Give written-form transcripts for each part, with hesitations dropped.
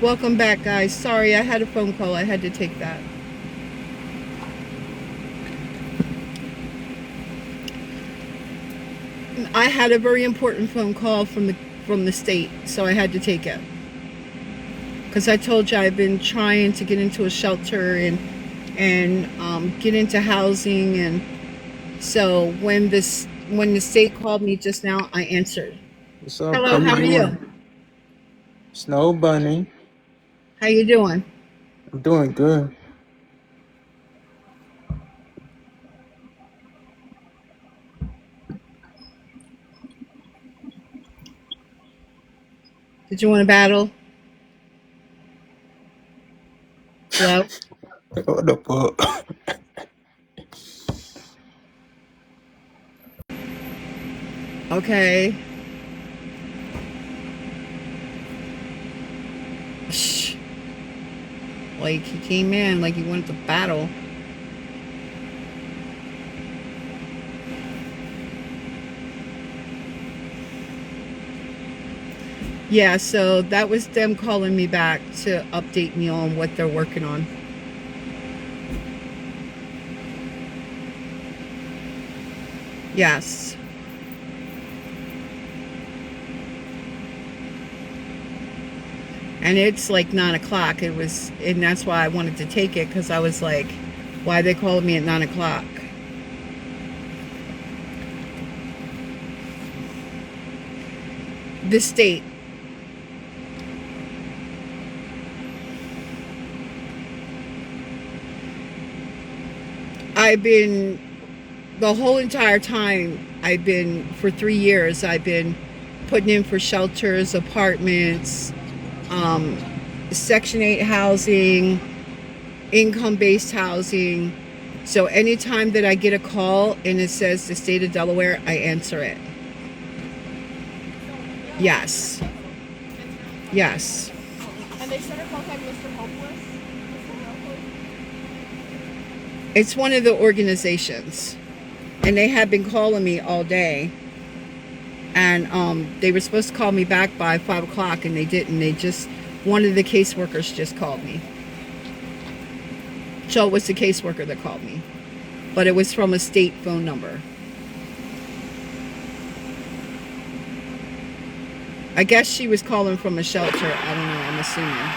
Welcome back, guys. Sorry, I had a phone call. I had to take that. I had a very important phone call from the state, so I had to take it. Because I told you I've been trying to get into a shelter and get into housing, and so when the state called me just now, I answered. What's up? How Hello, you how are you? doing? Snow Bunny. How you doing? I'm doing good. Did you want to battle? Hello. What the fuck? Okay. Shh. Like he came in like he wanted to battle. Yeah, so that was them calling me back to update me on what they're working on. Yes. And it's like 9 o'clock. And that's why I wanted to take it, because I was like, why are they calling me at 9 o'clock? The state. I've been, the whole entire time, for 3 years, I've been putting in for shelters, apartments, um, Section 8 housing, income-based housing. So anytime that I get a call and it says the state of Delaware, I answer it. Yes. Yes. And they started calling Mr. Hopeless. It's one of the organizations. And they have been calling me all day. And they were supposed to call me back by 5 o'clock, and they didn't. One of the caseworkers just called me. So it was the caseworker that called me. But it was from a state phone number. I guess she was calling from a shelter. I don't know. I'm assuming.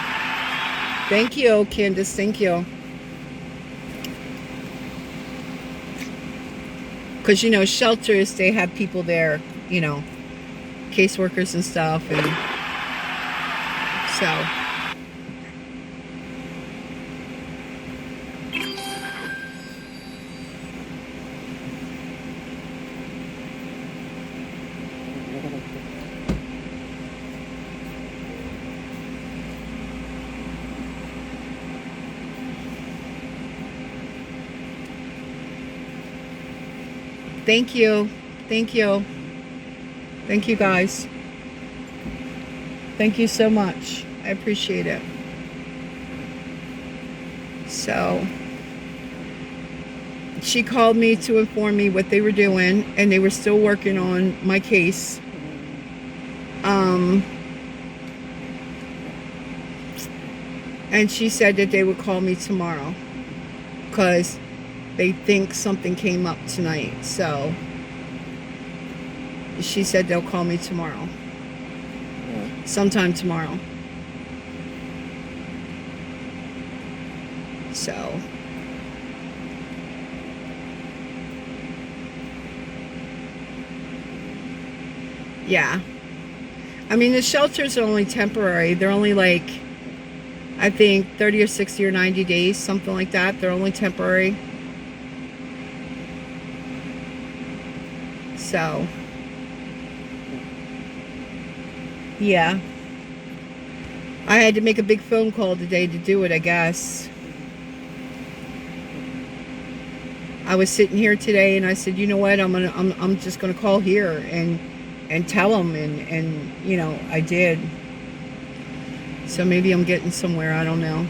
Thank you, Candace. Thank you. Because, shelters, they have people there, caseworkers and stuff. And so, thank you. Thank you. Thank you, guys. Thank you so much. I appreciate it. So, she called me to inform me what they were doing, and they were still working on my case. And she said that they would call me tomorrow, because they think something came up tonight. So she said they'll call me tomorrow. Sometime tomorrow. So yeah. I mean, the shelters are only temporary. They're only like, I think 30 or 60 or 90 days, something like that. They're only temporary. So, yeah. I had to make a big phone call today to do it, I guess. I was sitting here today and I said, you know what, I'm just gonna call here and tell them, and I did. So maybe I'm getting somewhere, I don't know.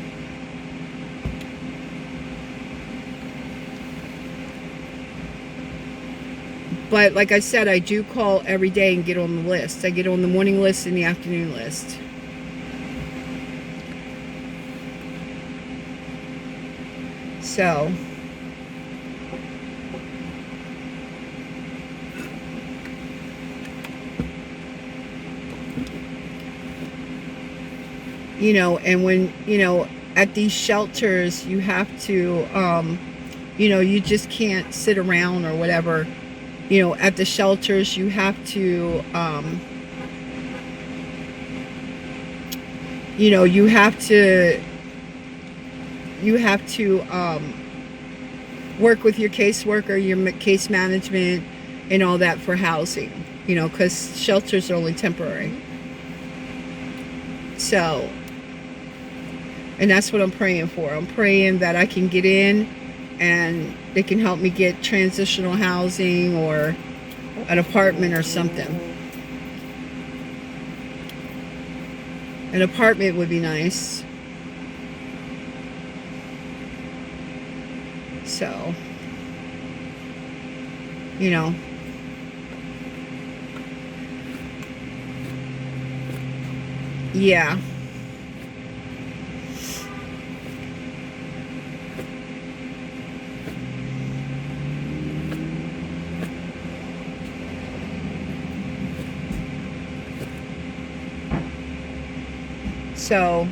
But like I said, I do call every day and get on the list. I get on the morning list and the afternoon list. So, and when, at these shelters, you have to, you just can't sit around or whatever. At the shelters, you have to, you have to work with your caseworker, your case management, and all that for housing, because shelters are only temporary. So, and that's what I'm praying for. I'm praying that I can get in and they can help me get transitional housing or an apartment or something. An apartment would be nice. So, yeah. So,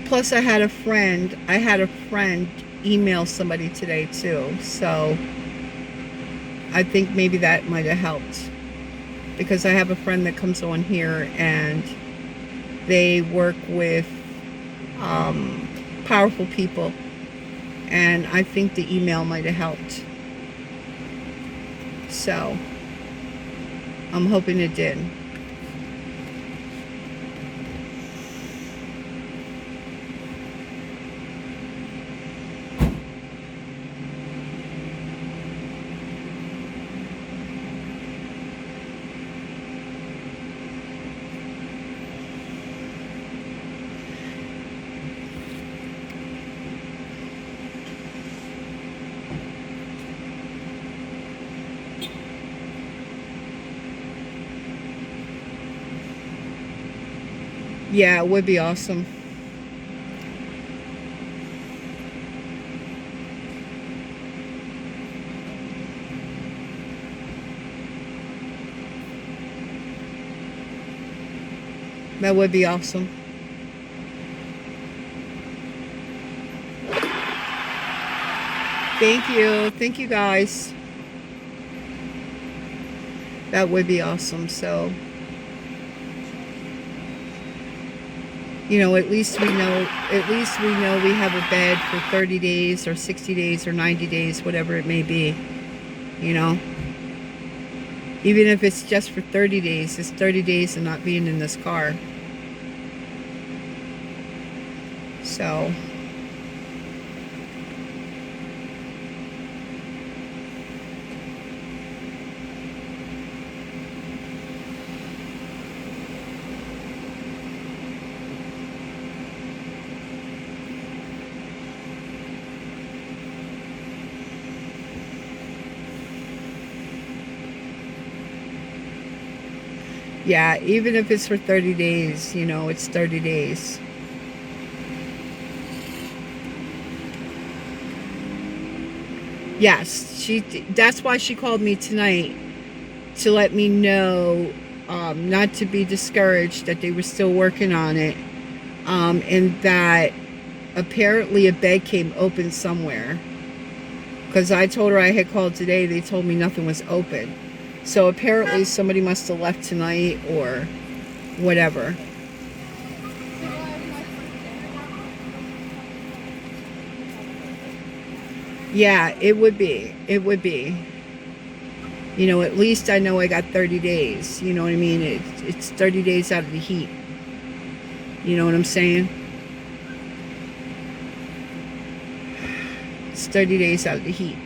plus I had a friend email somebody today too. So, I think maybe that might have helped. Because I have a friend that comes on here and they work with powerful people. And I think the email might have helped. So, I'm hoping it did. Yeah, it would be awesome. That would be awesome. Thank you. Thank you guys. That would be awesome. So, at least we know we have a bed for 30 days or 60 days or 90 days, whatever it may be. Even if it's just for 30 days, it's 30 days of not being in this car. So, yeah, even if it's for 30 days, it's 30 days. Yes, that's why she called me tonight, to let me know not to be discouraged, that they were still working on it, and that apparently a bed came open somewhere, because I told her I had called today. They told me nothing was open. So apparently somebody must have left tonight or whatever. Yeah, it would be. It would be. At least I know I got 30 days. You know what I mean? It's 30 days out of the heat. You know what I'm saying? It's 30 days out of the heat.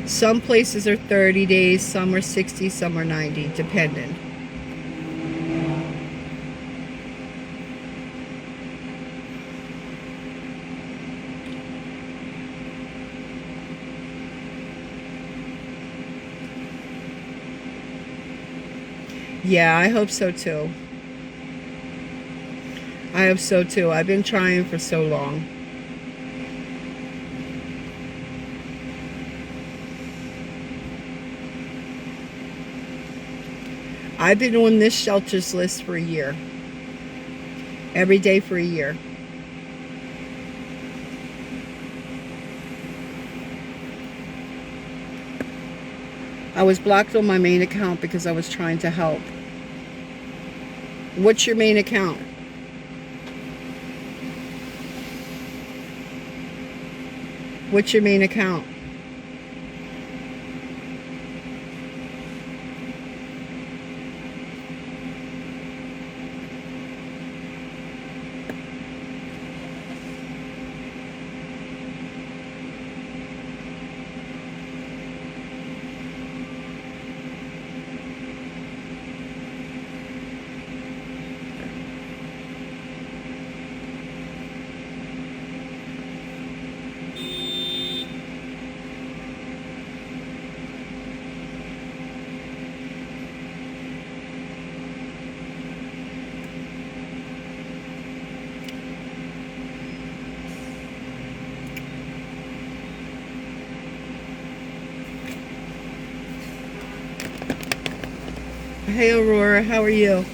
Some places are 30 days, some are 60, some are 90, depending. Yeah, I hope so too. I hope so too. I've been trying for so long. I've been on this shelters list for a year. Every day for a year. I was blocked on my main account because I was trying to help. What's your main account? What's your main account? Hey Aurora, how are you?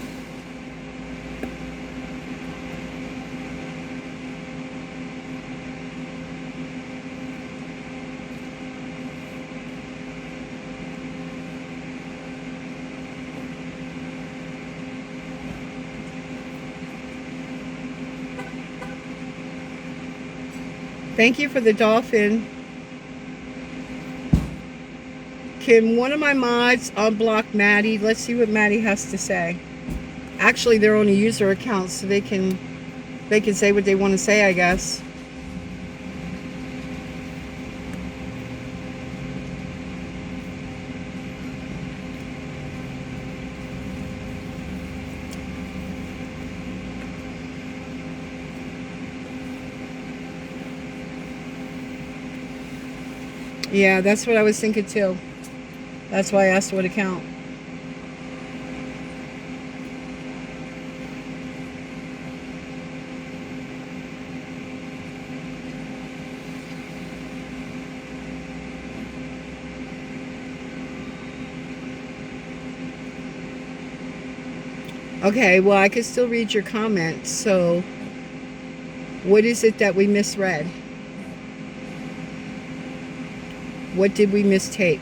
Thank you for the dolphin. Can one of my mods unblock Maddie? Let's see what Maddie has to say. Actually, they're on a user account, so they can say what they want to say, I guess. Yeah, that's what I was thinking too. That's why I asked what account. Okay, well, I could still read your comments. So, what is it that we misread? What did we mistake?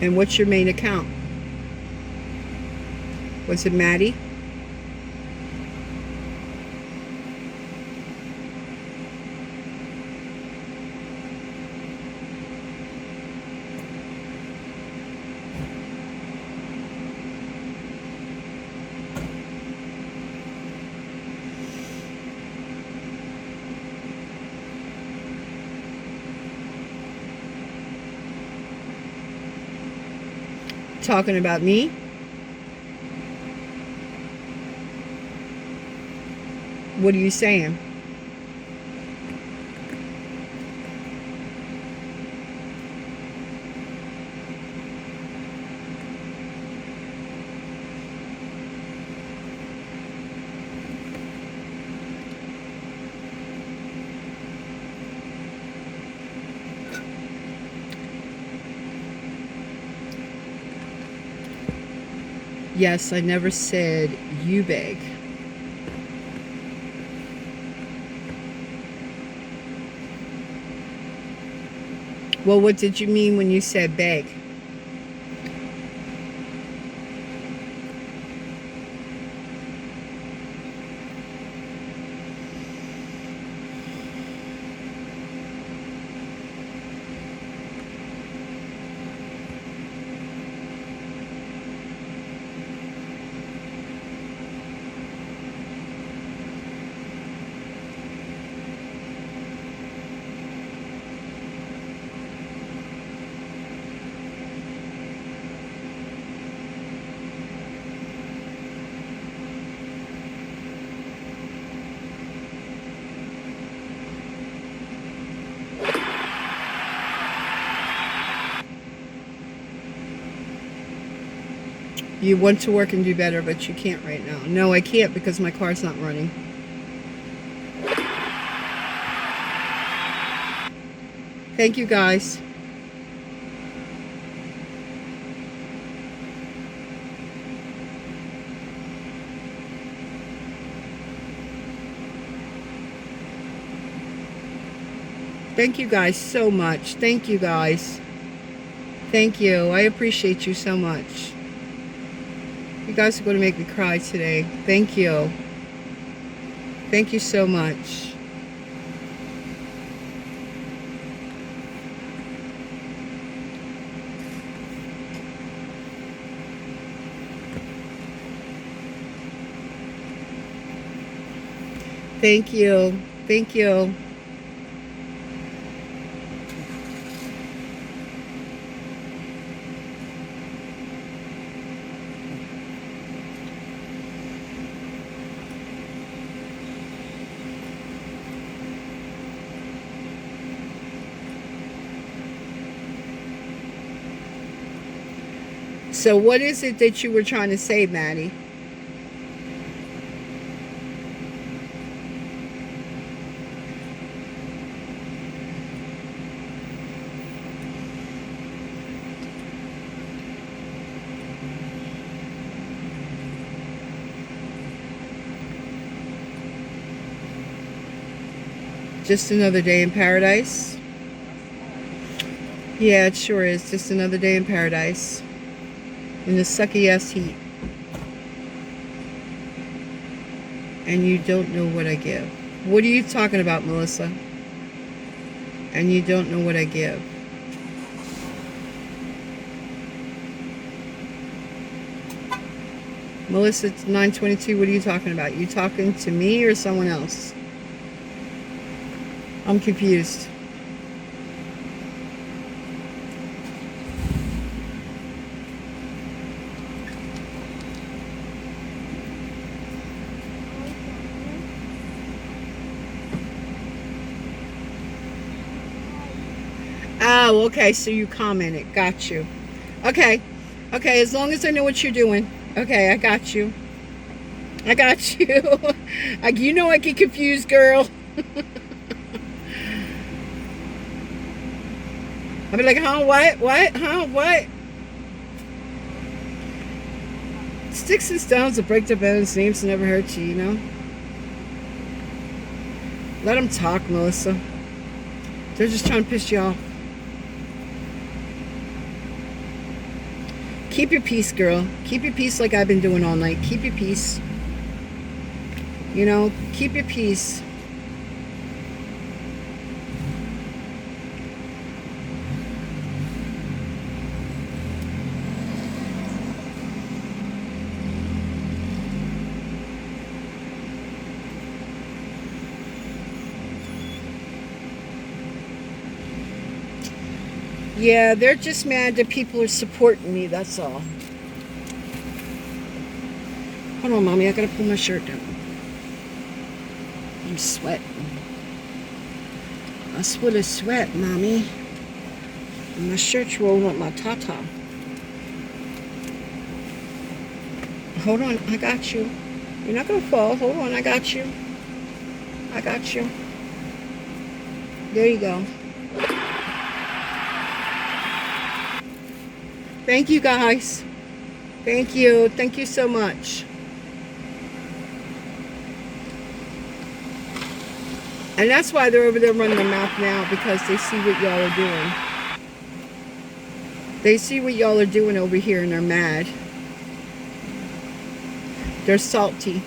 And what's your main account? Was it Maddie? Talking about me? What are you saying? Yes, I never said you beg. Well, what did you mean when you said beg? You want to work and do better, but you can't right now. No, I can't because my car's not running. Thank you, guys. Thank you guys so much. Thank you guys. Thank you. I appreciate you so much. You guys are going to make me cry today. Thank you. Thank you so much. Thank you. Thank you. So what is it that you were trying to say, Maddie? Just another day in paradise? Yeah, it sure is. Just another day in paradise. In the sucky ass heat. And you don't know what I give. What are you talking about, Melissa? And you don't know what I give. Melissa, it's 9:22. What are you talking about? You talking to me or someone else? I'm confused. Oh, okay, so you commented. Got you. Okay. Okay, as long as I know what you're doing. Okay, I got you. I got you. You know I get confused, girl. I'll be like, huh, what? What? Huh, what? Sticks and stones will break their bones, names never hurt you, you know? Let them talk, Melissa. They're just trying to piss you off. Keep your peace, girl. Keep your peace like I've been doing all night. Keep your peace. You know, keep your peace. Yeah, they're just mad that people are supporting me, that's all. Hold on, Mommy, I gotta pull my shirt down. I'm sweating. I sweat a sweat, Mommy. And my shirt's rolling up my tata. Hold on, I got you. You're not gonna fall. Hold on, I got you. I got you. There you go. Thank you, guys. Thank you. Thank you so much. And that's why they're over there running their mouth now, because they see what y'all are doing. They see what y'all are doing over here and they're mad. They're salty.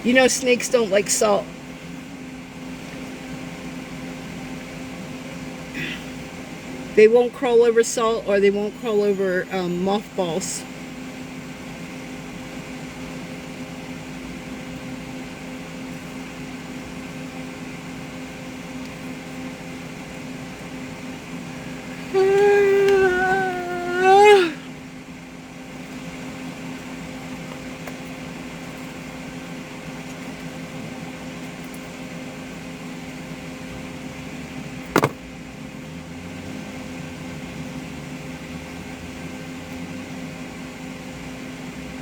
You know, snakes don't like salt. They won't crawl over salt, or they won't crawl over mothballs.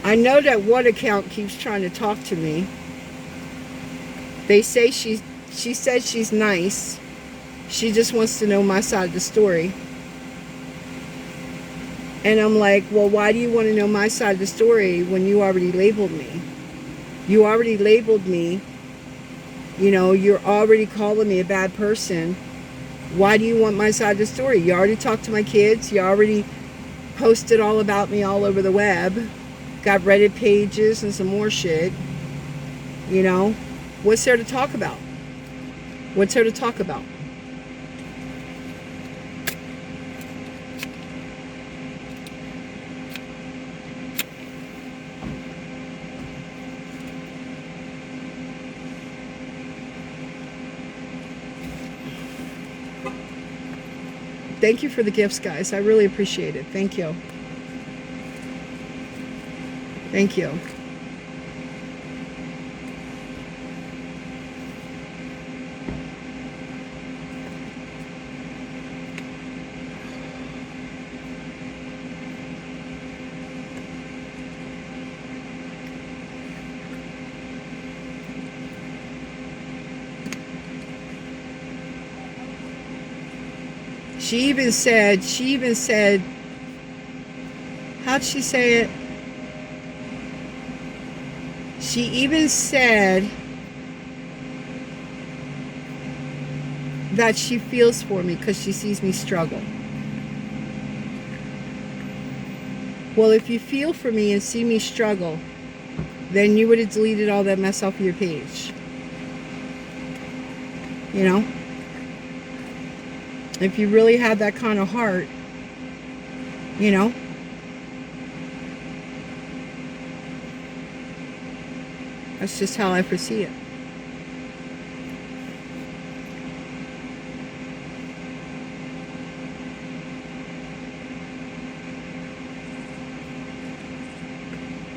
I know that one account keeps trying to talk to me. They say she says she's nice. She just wants to know my side of the story. And I'm like, well, why do you want to know my side of the story when you already labeled me? You already labeled me. You know, you're already calling me a bad person. Why do you want my side of the story? You already talked to my kids. You already posted all about me all over the web. Got Reddit pages and some more shit. You know, what's there to talk about? What's there to talk about? Thank you for the gifts, guys. I really appreciate it. Thank you. Thank you. She even said, how'd she say it? She even said that she feels for me because she sees me struggle. Well, if you feel for me and see me struggle, then you would have deleted all that mess off of your page. You know? If you really had that kind of heart, you know? That's just how I foresee it.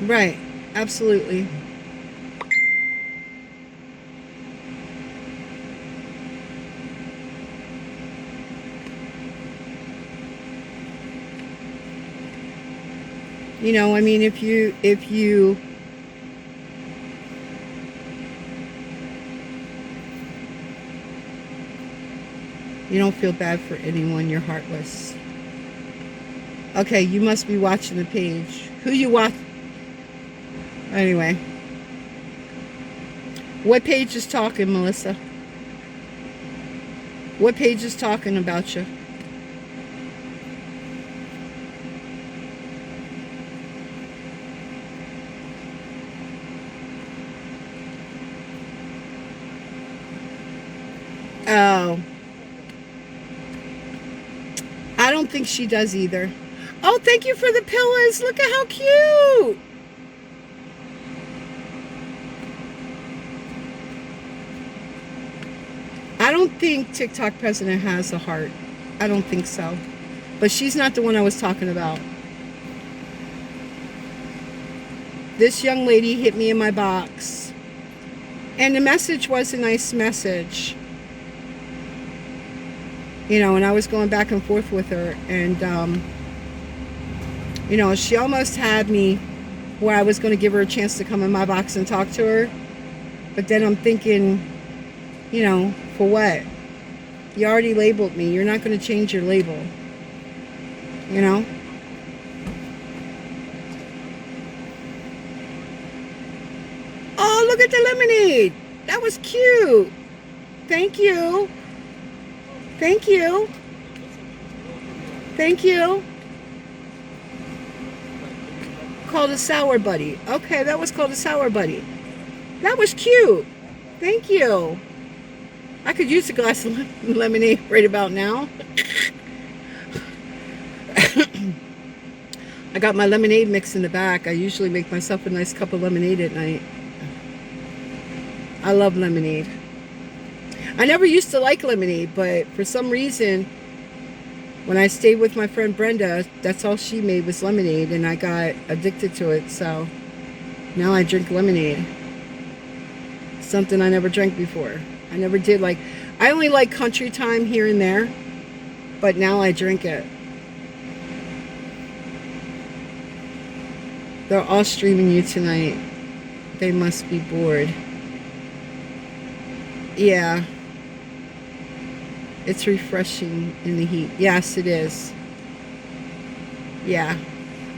Right. Absolutely. You know, I mean, if you don't feel bad for anyone, you're heartless. Okay, you must be watching the page. Who you watch? Anyway. What page is talking, Melissa? What page is talking about you? Oh. I don't think she does either. Oh, thank you for the pillows. Look at how cute. I don't think TikTok president has a heart. I don't think so. But she's not the one I was talking about. This young lady hit me in my box. And the message was a nice message. You know, and I was going back and forth with her. And, you know, she almost had me where I was going to give her a chance to come in my box and talk to her. But then I'm thinking, you know, for what? You already labeled me. You're not going to change your label. You know? Oh, look at the lemonade. That was cute. Thank you. Thank you. Thank you. Called a Sour Buddy. Okay, that was called a Sour Buddy. That was cute. Thank you. I could use a glass of lemonade right about now. I got my lemonade mix in the back. I usually make myself a nice cup of lemonade at night. I love lemonade. I never used to like lemonade, but for some reason, when I stayed with my friend Brenda, that's all she made was lemonade, and I got addicted to it, so now I drink lemonade. Something I never drank before. I never did like, I only like country time here and there, but now I drink it. They're all streaming you tonight. They must be bored. Yeah. It's refreshing in the heat. Yes, it is. Yeah.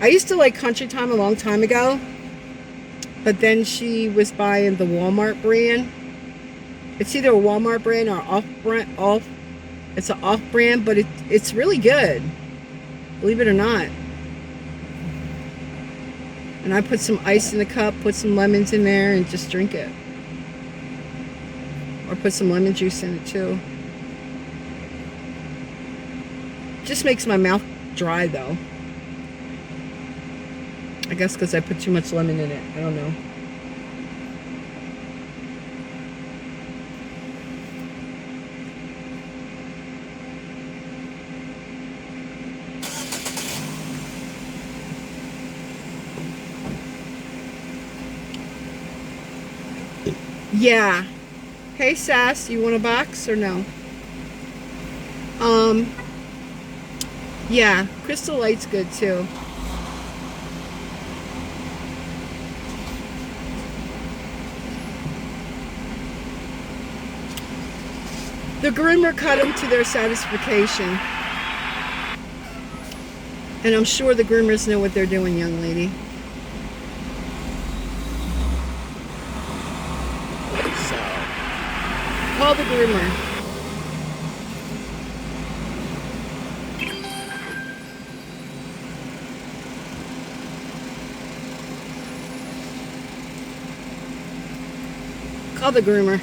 I used to like Country Time a long time ago, but then she was buying the Walmart brand. It's either a Walmart brand or off. It's an off brand, but it's really good. Believe it or not. And I put some ice in the cup, put some lemons in there, and just drink it. Or put some lemon juice in it too. Just makes my mouth dry though. I guess because I put too much lemon in it. I don't know. Yeah. Hey Sass, you want a box or no? Yeah, Crystal Light's good too. The groomer cut them to their satisfaction. And I'm sure the groomers know what they're doing, young lady. So, call the groomer. Call the groomer.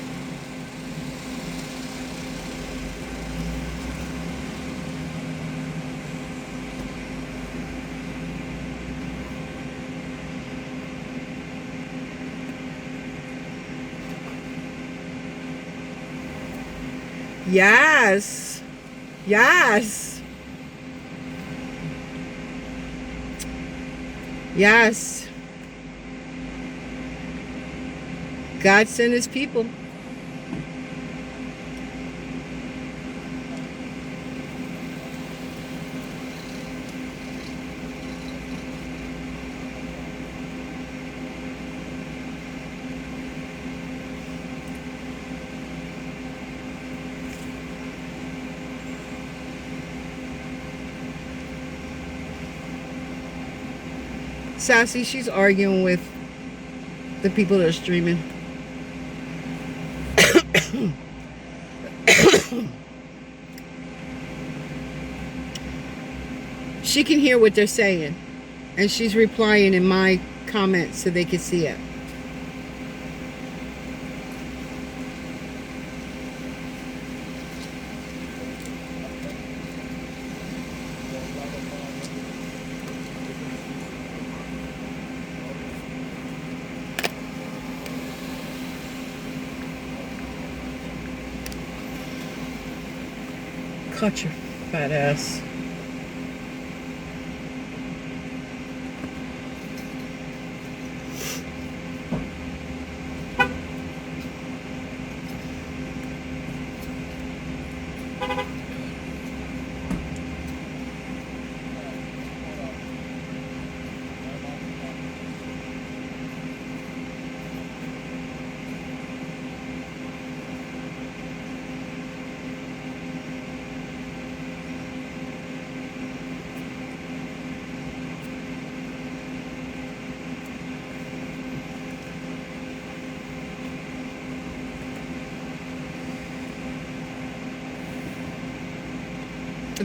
Yes. Yes. Yes. God sent his people. Sassy, she's arguing with the people that are streaming. She can hear what they're saying, and she's replying in my comments so they can see it. Cut your fat ass.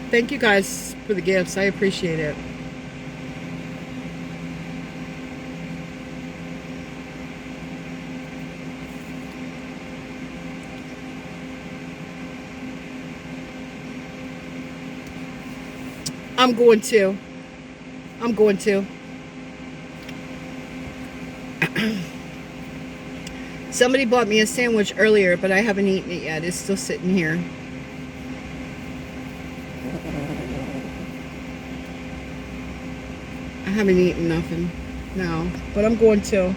Thank you guys for the gifts. I appreciate it. I'm going to. Somebody bought me a sandwich earlier, but I haven't eaten it yet. It's still sitting here. I haven't eaten nothing. No, but I'm going to.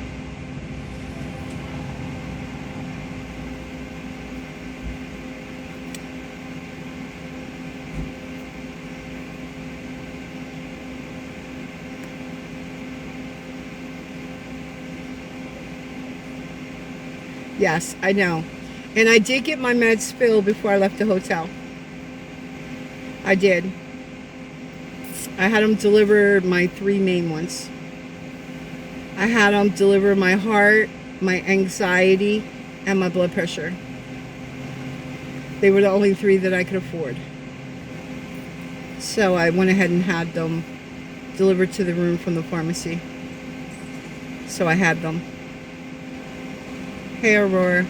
Yes, I know. And I did get my meds filled before I left the hotel. I did. I had them deliver my 3 main ones. I had them deliver my heart, my anxiety, and my blood pressure. They were the only 3 that I could afford. So I went ahead and had them delivered to the room from the pharmacy. So I had them. Hey, Aurora.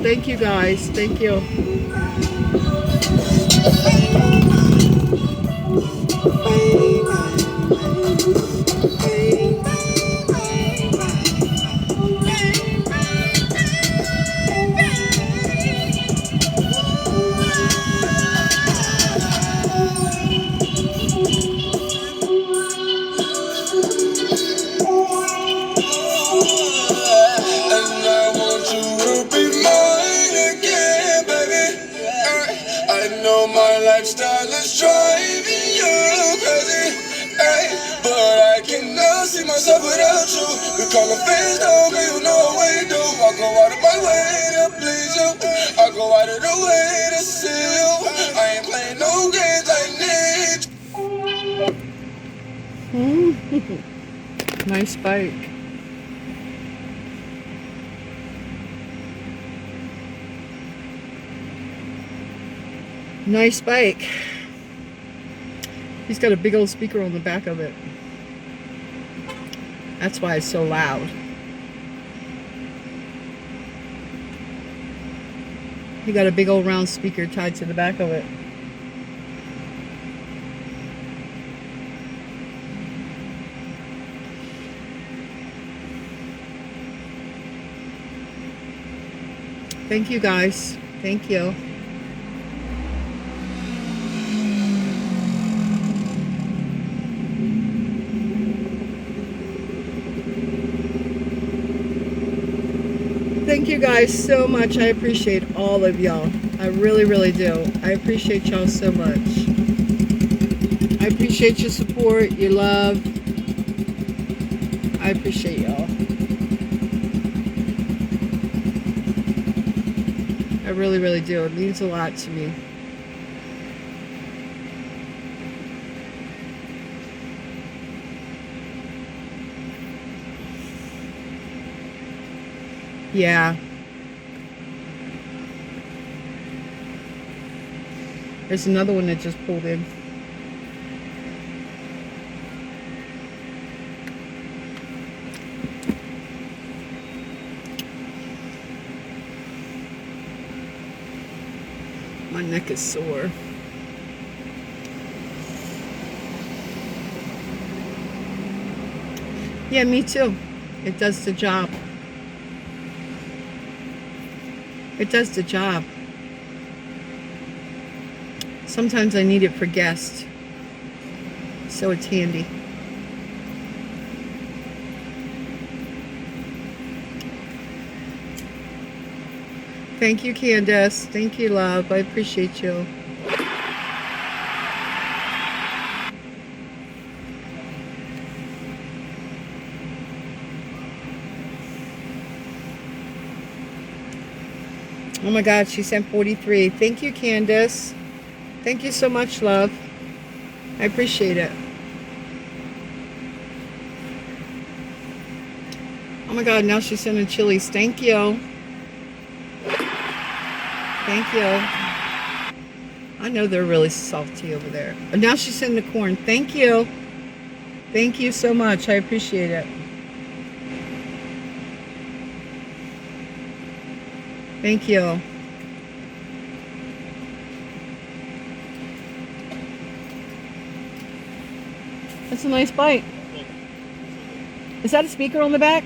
Thank you, guys. Thank you. Lifestyle is driving you crazy, ay, but I cannot see myself without you. We call them fans, though, but you know what we do. I go out of my way to please you. I go out of the way to see you. I ain't playing no games, I need you. Nice bike. Nice bike. He's got a big old speaker on the back of it. That's why it's so loud. He got a big old round speaker tied to the back of it. Thank you, guys. Thank you. Thank you guys so much. I appreciate all of y'all. I really, really do. I appreciate y'all so much. I appreciate your support, your love. I appreciate y'all. I really, really do. It means a lot to me. Yeah. There's another one that just pulled in. My neck is sore. Yeah, me too. It does the job. It does the job. Sometimes I need it for guests. So it's handy. Thank you, Candace. Thank you, love. I appreciate you. Oh my God, she sent 43. Thank you, Candace. Thank you so much, love. I appreciate it. Oh my God, now she's sending chilies. Thank you. Thank you. I know they're really salty over there. And now she's sending the corn. Thank you. Thank you so much. I appreciate it. Thank you. That's a nice bite. Is that a speaker on the back?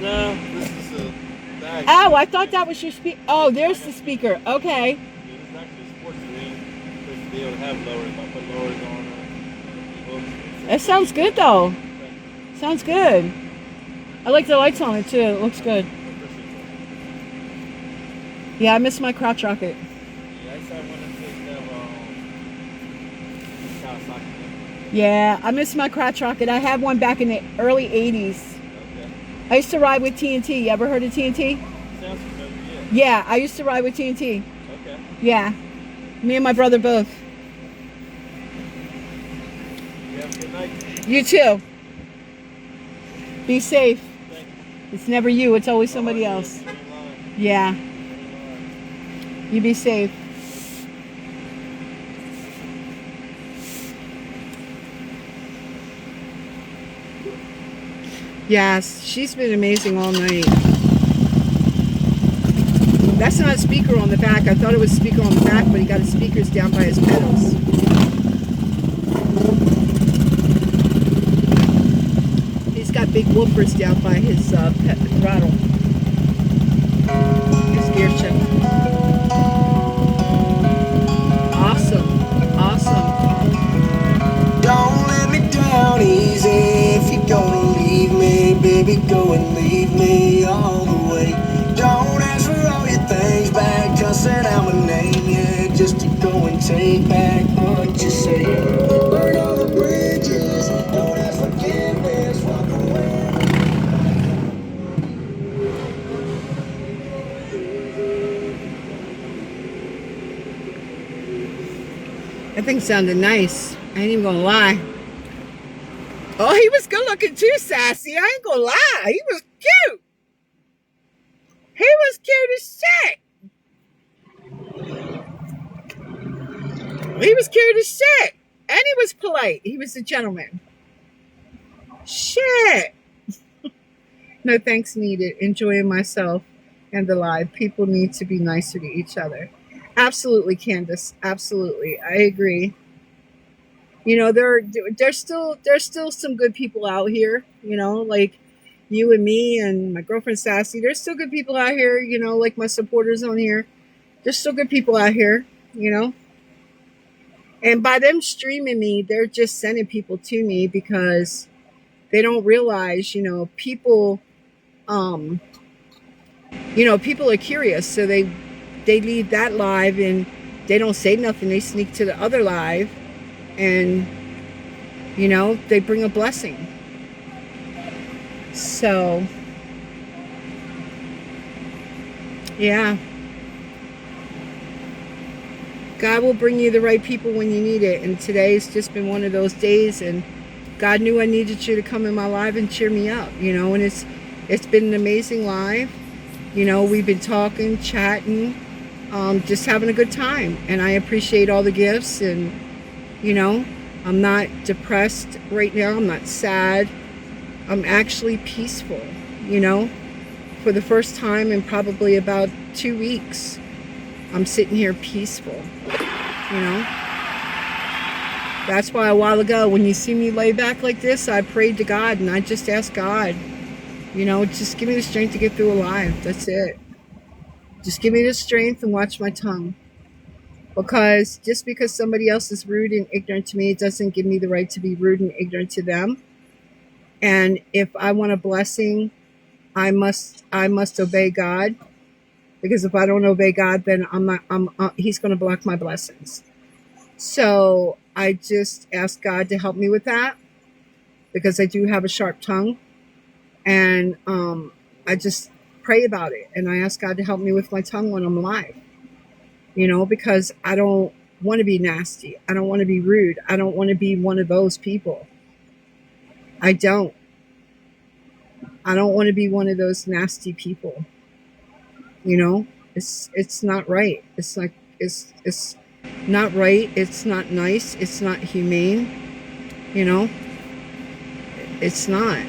No, this is a bag. Oh, I thought that was your speaker. Oh, there's the speaker. Okay. This is actually a sports arena. Supposed to be able to have lowers. I put lowers on That sounds good, though. Sounds good. I like the lights on it, too. It looks good. Yeah, I miss my crotch rocket. Yeah, I said I wanted to take that Kawasaki. Yeah, I miss my crotch rocket. I had one back in the early 80s. Okay. I used to ride with TNT. You ever heard of TNT? Sounds familiar, yeah. Yeah, I used to ride with TNT. Okay. Yeah. Me and my brother both. You have a good night. You too. Be safe. Thank you. It's never you, it's always somebody Oh, yeah, else. you're in line. Yeah. You're in line. You be safe. Yes, she's been amazing all night. That's not a speaker on the back. I thought it was a speaker on the back, but he got his speakers down by his pedals. He's got big woofers down by his throttle. His gear shift. Awesome. Awesome. Don't let me down easy. If you're gonna leave me, baby, go and leave me all the way. Don't ask for all your things back, cussing out my name, yeah, just to go and take back what you say. Burn all the bridges, don't ask forgiveness, walk away. That thing sounded nice. I ain't even gonna lie. Oh, he was good looking too, Sassy. I ain't gonna lie. He was cute. He was cute as shit. He was cute as shit. And he was polite. He was a gentleman. Shit. No thanks needed. Enjoying myself and the live. People need to be nicer to each other. Absolutely, Candace. Absolutely. I agree. You know, there's still some good people out here, you know, like you and me and my girlfriend Sassy. There's still good people out here, you know, like my supporters on here. There's still good people out here, you know. And by them streaming me, they're just sending people to me because they don't realize, you know, people people are curious, so they leave that live and they don't say nothing. They sneak to the other live and, you know, they bring a blessing. So, yeah. God will bring you the right people when you need it. And today's just been one of those days, and God knew I needed you to come in my live and cheer me up, you know, and it's been an amazing live. You know, we've been talking, chatting, just having a good time. And I appreciate all the gifts, and, you know, I'm not depressed right now. I'm not sad. I'm actually peaceful, you know, for the first time in probably about 2 weeks. I'm sitting here peaceful, you know. That's why a while ago, when you see me lay back like this, I prayed to God and I just asked God, just give me the strength to get through alive. That's it. Just give me the strength and watch my tongue. Because just because somebody else is rude and ignorant to me, it doesn't give me the right to be rude and ignorant to them. And if I want a blessing, I must obey God. Because if I don't obey God, then He's going to block my blessings. So I just ask God to help me with that, because I do have a sharp tongue, and I just pray about it, and I ask God to help me with my tongue when I'm alive. Because I don't want to be nasty. I don't want to be rude. I don't want to be one of those people. I don't want to be one of those nasty people. It's not right. It's like it's not right. It's not nice. It's not humane. It's not.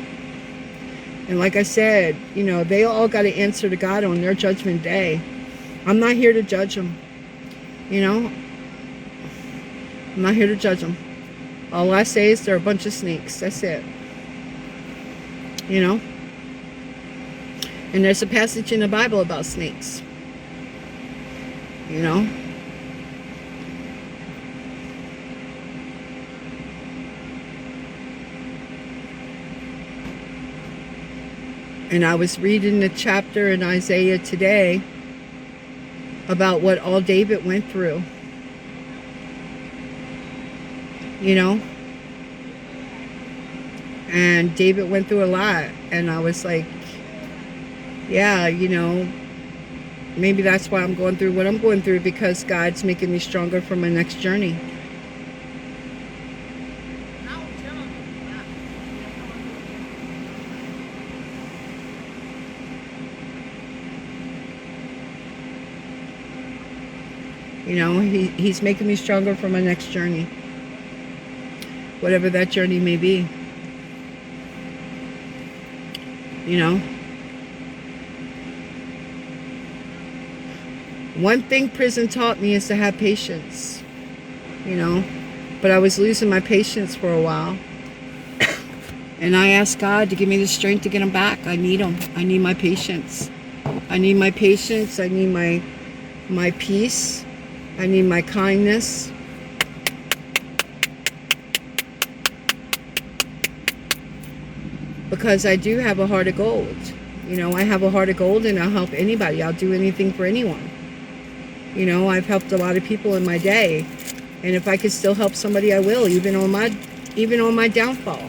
And like I said, they all got to answer to God on their judgment day. I'm not here to judge them. I'm not here to judge them. All I say is they're a bunch of snakes. That's it. And there's a passage in the Bible about snakes. And I was reading the chapter in Isaiah today about what all David went through. And David went through a lot. And I was like, yeah, maybe that's why I'm going through what I'm going through, because God's making me stronger for my next journey. He's making me stronger for my next journey. Whatever that journey may be. One thing prison taught me is to have patience. But I was losing my patience for a while. And I asked God to give me the strength to get them back. I need them. I need my patience. I need my patience. I need my peace. I need my kindness. Because I do have a heart of gold. I have a heart of gold, and I'll help anybody. I'll do anything for anyone. I've helped a lot of people in my day. And if I could still help somebody, I will, even on my downfall.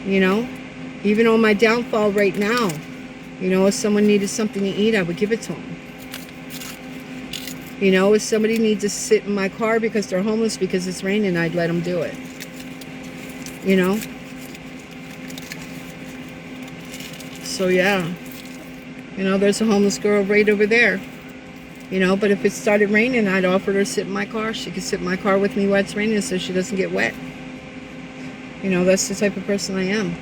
Even on my downfall right now. If someone needed something to eat, I would give it to them. If somebody needs to sit in my car because they're homeless because it's raining, I'd let them do it. So yeah, there's a homeless girl right over there. But if it started raining, I'd offer her to sit in my car. She could sit in my car with me while it's raining so she doesn't get wet. That's the type of person I am.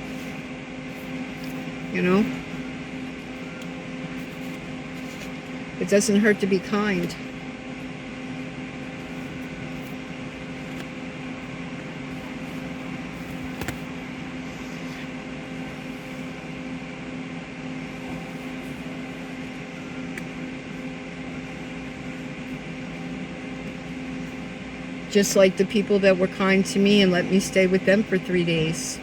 It doesn't hurt to be kind. Just like the people that were kind to me and let me stay with them for 3 days.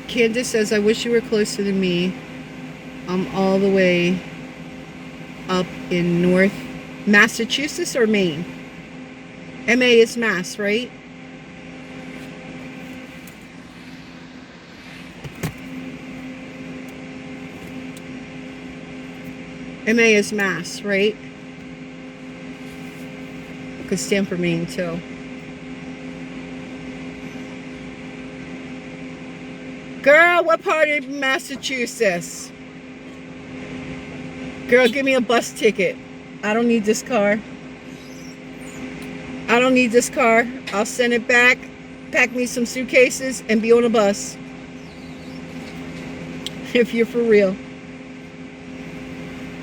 Candace says, I wish you were closer to me. I'm all the way up in North Massachusetts or Maine. MA is Mass, right? MA is Mass, right? Could stand for Maine too. Girl, what part of Massachusetts? Girl, give me a bus ticket. I don't need this car. I don't need this car. I'll send it back, pack me some suitcases, and be on a bus. If you're for real.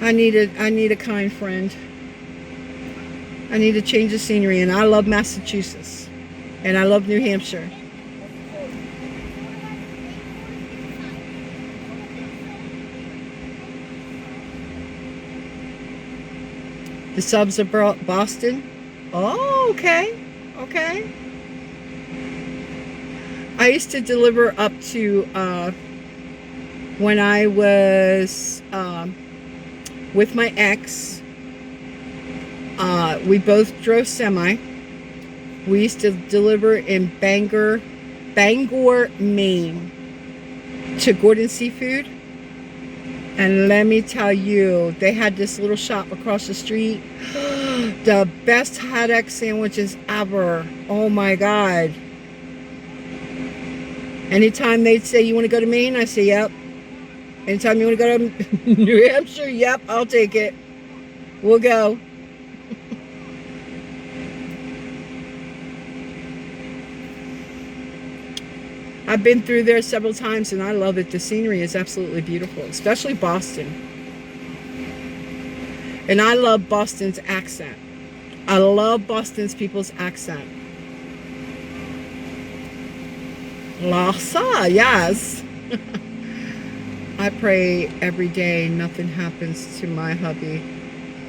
I need a kind friend. I need a change of scenery, and I love Massachusetts. And I love New Hampshire. The subs are Boston. Oh, okay. Okay. I used to deliver up to, when I was with my ex, we both drove semi. We used to deliver in Bangor, Maine, to Gordon Seafood. And let me tell you, they had this little shop across the street. The best hot egg sandwiches ever. Oh my God. Anytime they'd say, you want to go to Maine? I say, yep. Anytime you want to go to New Hampshire? Yep, I'll take it. We'll go. I've been through there several times and I love it. The scenery is absolutely beautiful, especially Boston. And I love Boston's accent. I love Boston's people's accent. Lhasa, yes. I pray every day nothing happens to my hubby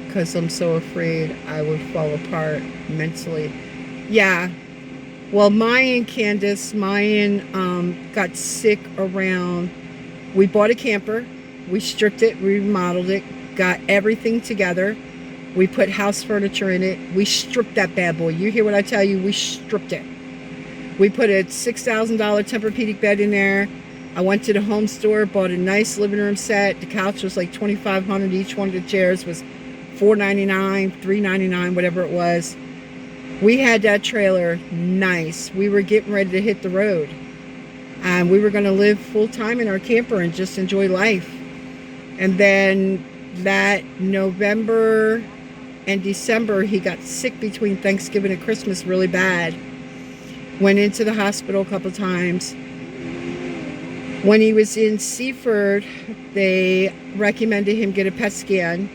because I'm so afraid I would fall apart mentally. Yeah. Well, Mayan got sick around, we bought a camper, we stripped it, remodeled it, got everything together. We put house furniture in it. We stripped that bad boy. You hear what I tell you? We stripped it. We put a $6,000 Tempur-Pedic bed in there. I went to the home store, bought a nice living room set. The couch was like $2,500. Each one of the chairs was $499, $399, whatever it was. We had that trailer nice. We were getting ready to hit the road. And we were going to live full time in our camper and just enjoy life. And then that November and December, he got sick between Thanksgiving and Christmas really bad. Went into the hospital a couple times. When he was in Seaford, they recommended him get a PET scan.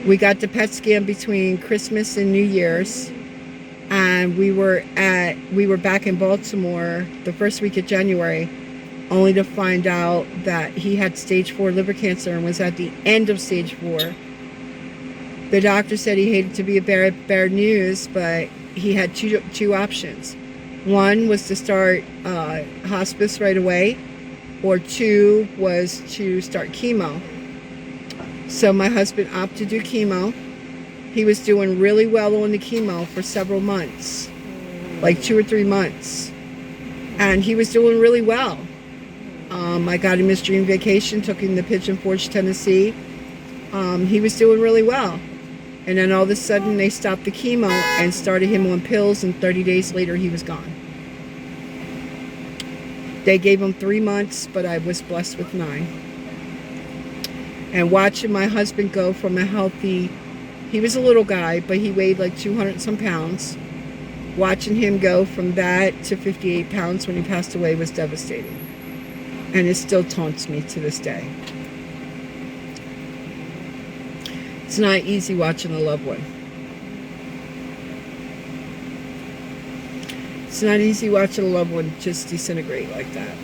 We got the PET scan between Christmas and New Year's. And we were back in Baltimore the first week of January, only to find out that he had stage 4 liver cancer and was at the end of stage 4. The doctor said he hated to be a bad news, but he had two options. One was to start hospice right away, or two was to start chemo. So my husband opted to do chemo. He was doing really well on the chemo for several months, like 2 or 3 months. And he was doing really well. I got him his dream vacation, took him to Pigeon Forge, Tennessee. He was doing really well. And then all of a sudden they stopped the chemo and started him on pills, and 30 days later he was gone. They gave him 3 months, but I was blessed with 9. And watching my husband go from a healthy, he was a little guy, but he weighed like 200 some pounds. Watching him go from that to 58 pounds when he passed away was devastating. And it still taunts me to this day. It's not easy watching a loved one. It's not easy watching a loved one just disintegrate like that.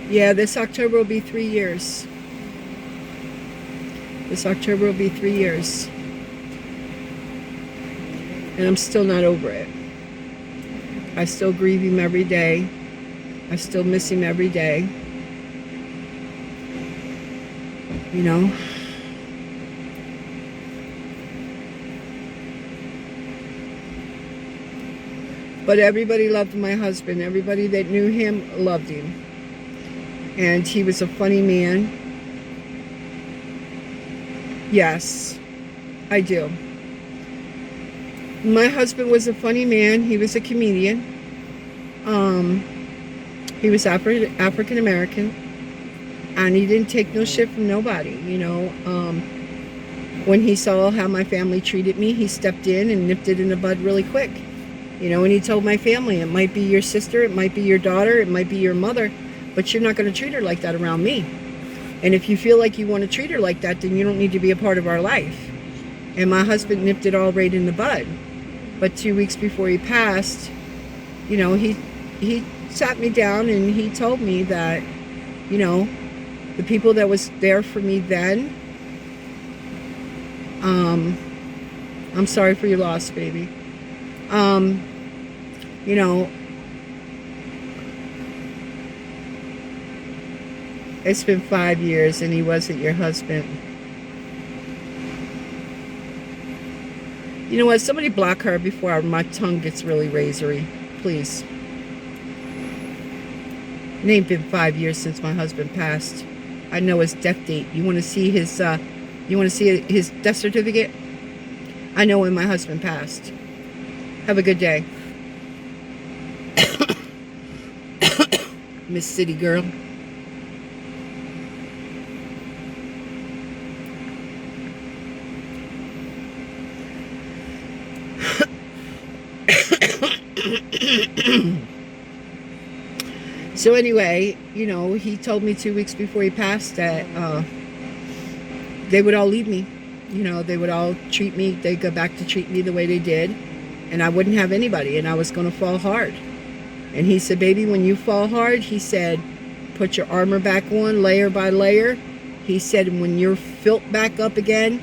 Yeah, this October will be 3 years. This October will be 3 years. And I'm still not over it. I still grieve him every day. I still miss him every day. You know? But everybody loved my husband. Everybody that knew him loved him. And he was a funny man. Yes, I do. My husband was a funny man. He was a comedian. He was African American. And he didn't take no shit from nobody, you know. When he saw how my family treated me, he stepped in and nipped it in the bud really quick. You know, and he told my family, it might be your sister, it might be your daughter, it might be your mother, but you're not going to treat her like that around me. And if you feel like you want to treat her like that, then you don't need to be a part of our life. And my husband nipped it all right in the bud. But 2 weeks before he passed, you know, he sat me down and he told me that, you know, the people that was there for me then, I'm sorry for your loss, baby. You know, it's been 5 years and he wasn't your husband. You know what? Somebody block her before my tongue gets really razory, please. It ain't been 5 years since my husband passed. I know his death date. You want to see his his death certificate? I know when my husband passed. Have a good day. Miss City Girl. So anyway, you know, he told me 2 weeks before he passed that they would all leave me. You know, they would all treat me, they'd go back to treat me the way they did, and I wouldn't have anybody, and I was going to fall hard. And he said, baby, when you fall hard, he said, put your armor back on, layer by layer. He said, when you're built back up again,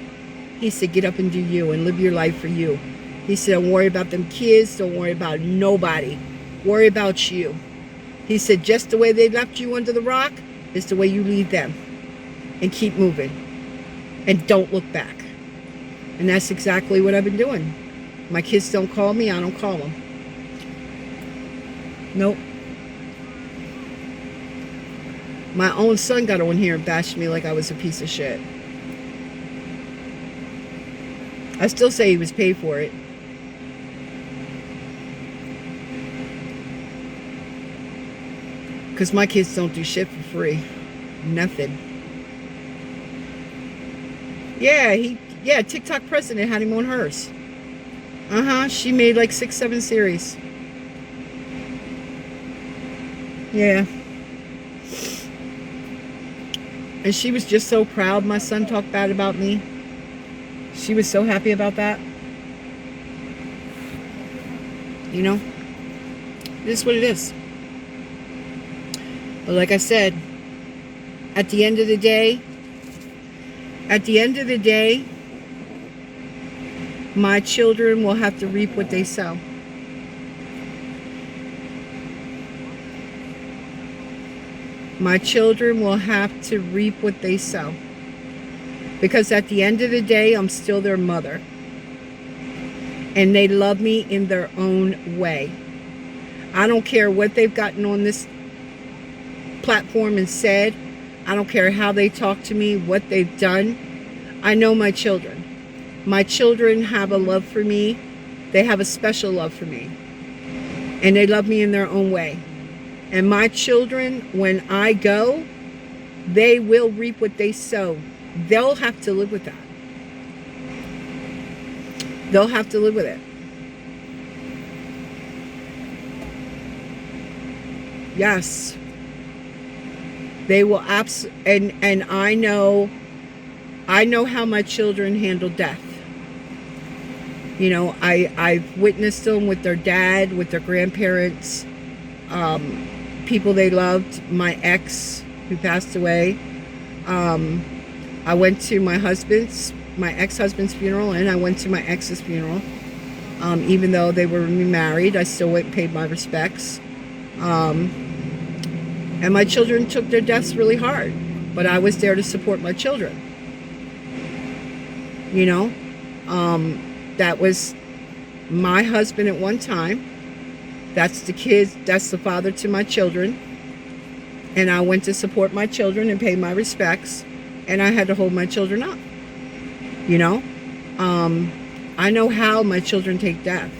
he said, get up and do you and live your life for you. He said, don't worry about them kids, don't worry about nobody. Worry about you. He said, just the way they left you under the rock is the way you leave them. And keep moving. And don't look back. And that's exactly what I've been doing. My kids don't call me, I don't call them. Nope. My own son got on here and bashed me like I was a piece of shit. I still say he was paid for it. Because my kids don't do shit for free. Nothing. Yeah, TikTok president had him on hers. She made like 6-7 series. Yeah. And she was just so proud my son talked bad about me. She was so happy about that. You know? It is what it is. But like I said, at the end of the day, my children will have to reap what they sow. My children will have to reap what they sow. Because at the end of the day, I'm still their mother. And they love me in their own way. I don't care what they've gotten on this platform and said. I don't care how they talk to me, what they've done. I know my children. My children have a love for me. They have a special love for me. And they love me in their own way. And my children, when I go, they will reap what they sow. They'll have to live with that. They'll have to live with it. Yes. They will and I know how my children handle death. You know, I've witnessed them with their dad, with their grandparents, people they loved, my ex who passed away. I went to my ex-husband's funeral, and I went to my ex's funeral. Even though they were remarried, I still went and paid my respects. And my children took their deaths really hard, but I was there to support my children. You know, that was my husband at one time. That's the kids, that's the father to my children. And I went to support my children and pay my respects. And I had to hold my children up. You know? I know how my children take death.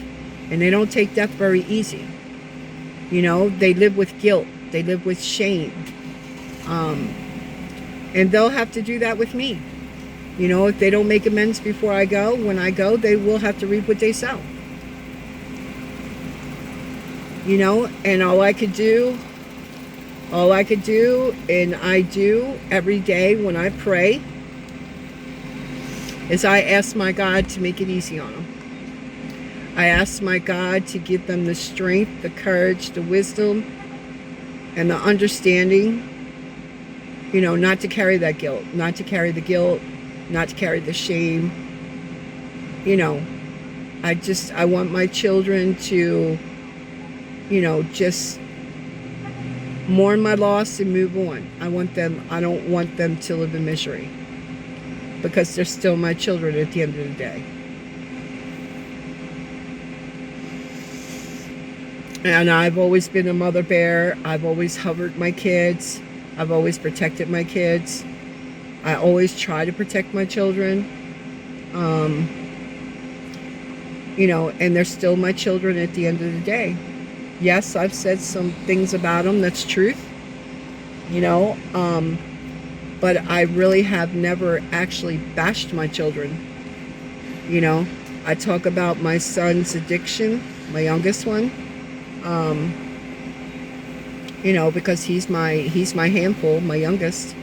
And they don't take death very easy. You know, they live with guilt. They live with shame. And they'll have to do that with me. You know, if they don't make amends before I go, when I go, they will have to reap what they sow. You know, and all I could do, and I do every day when I pray, is I ask my God to make it easy on them. I ask my God to give them the strength, the courage, the wisdom, and the understanding, you know, not to carry that guilt, not to carry the guilt, not to carry the shame. You know, I want my children to, you know, just mourn my loss and move on. I don't want them to live in misery, because they're still my children at the end of the day. And I've always been a mother bear. I've always hovered my kids. I've always protected my kids. I always try to protect my children. You know, and they're still my children at the end of the day. Yes, I've said some things about them, that's truth. You know, but I really have never actually bashed my children. You know, I talk about my son's addiction, my youngest one. You know, because he's my handful, my youngest.